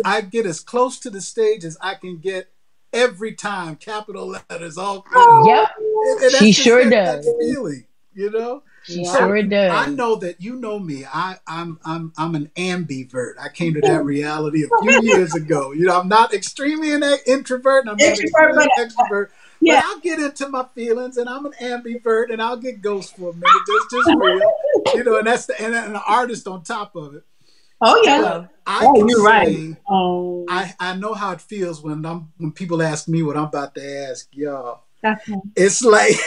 I get as close to the stage as I can get every time. Capital letters, all. Yep. And she sure does. That feeling, you know. She sure does. I know that you know me. I'm an ambivert. I came to that reality a few years ago. You know, I'm not extremely an introvert, and I'm not extremely extrovert. Yeah. But I'll get into my feelings, and I'm an ambivert, and I'll get ghost for a minute. Just real, you know. And that's and an artist on top of it. Oh yeah, you're right. I know how it feels when people ask me what I'm about to ask y'all. It's like,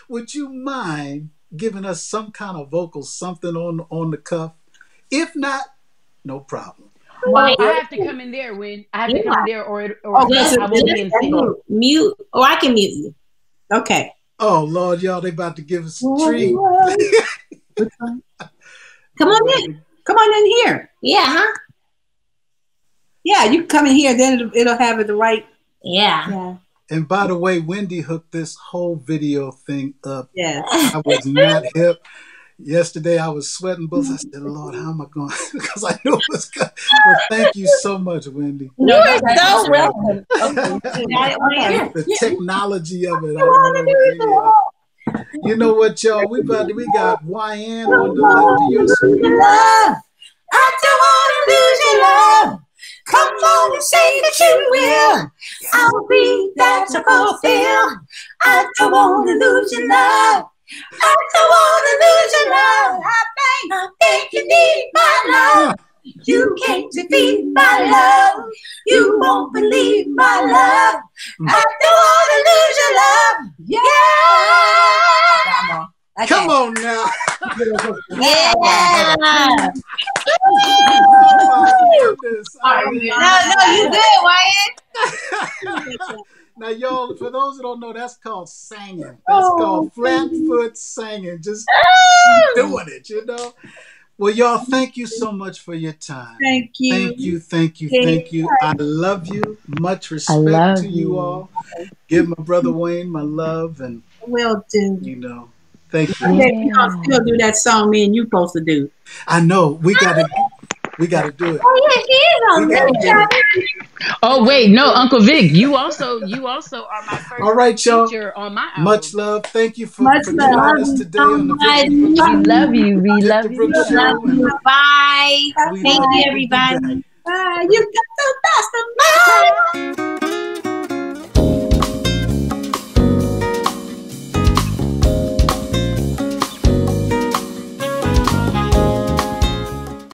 would you mind giving us some kind of vocal something on the cuff? If not, no problem. Well, I have to come in there I have to come in there or I won't be in sync. Mute, or I can mute you. Okay. Oh Lord, y'all, they about to give us a treat. Come on in. Come on in here. Yeah, huh? Yeah, you come in here, then it'll have it the right. Yeah. And by the way, Wendy hooked this whole video thing up. Yeah. I was not hip. Yesterday I was sweating bullets. I said, Lord, how am I going? Because I knew it was good. But thank you so much, Wendy. You are so welcome. The technology of it. I don't know. You know what, y'all? We got YN on the left of your screen. Love. I don't want to lose your love. Come on and say that you will. I'll be there to fulfill. I don't want to lose your love. I don't want to lose your love. I think you need my love. You can't defeat my love. You won't believe my love. I don't want to lose your love. Yeah. Come on now. Yeah. No, you good, Wyatt. Now, y'all, for those who don't know, that's called singing. That's called flat foot singing. Just doing it, you know. Well, y'all, thank you so much for your time. Thank you. Thank you. I love you. Much respect to you all. Give my brother Wayne my love, and will do. You know, thank you. Yeah. You don't still do that song me and you supposed to do. I know. We gotta do it. Oh yeah, she is on there. Oh wait, no, Uncle Vic, you also are my first all right, y'all. teacher on my album. Much love. Thank you for joining us today on the We love you. Bye. Thank you, everybody. Bye. You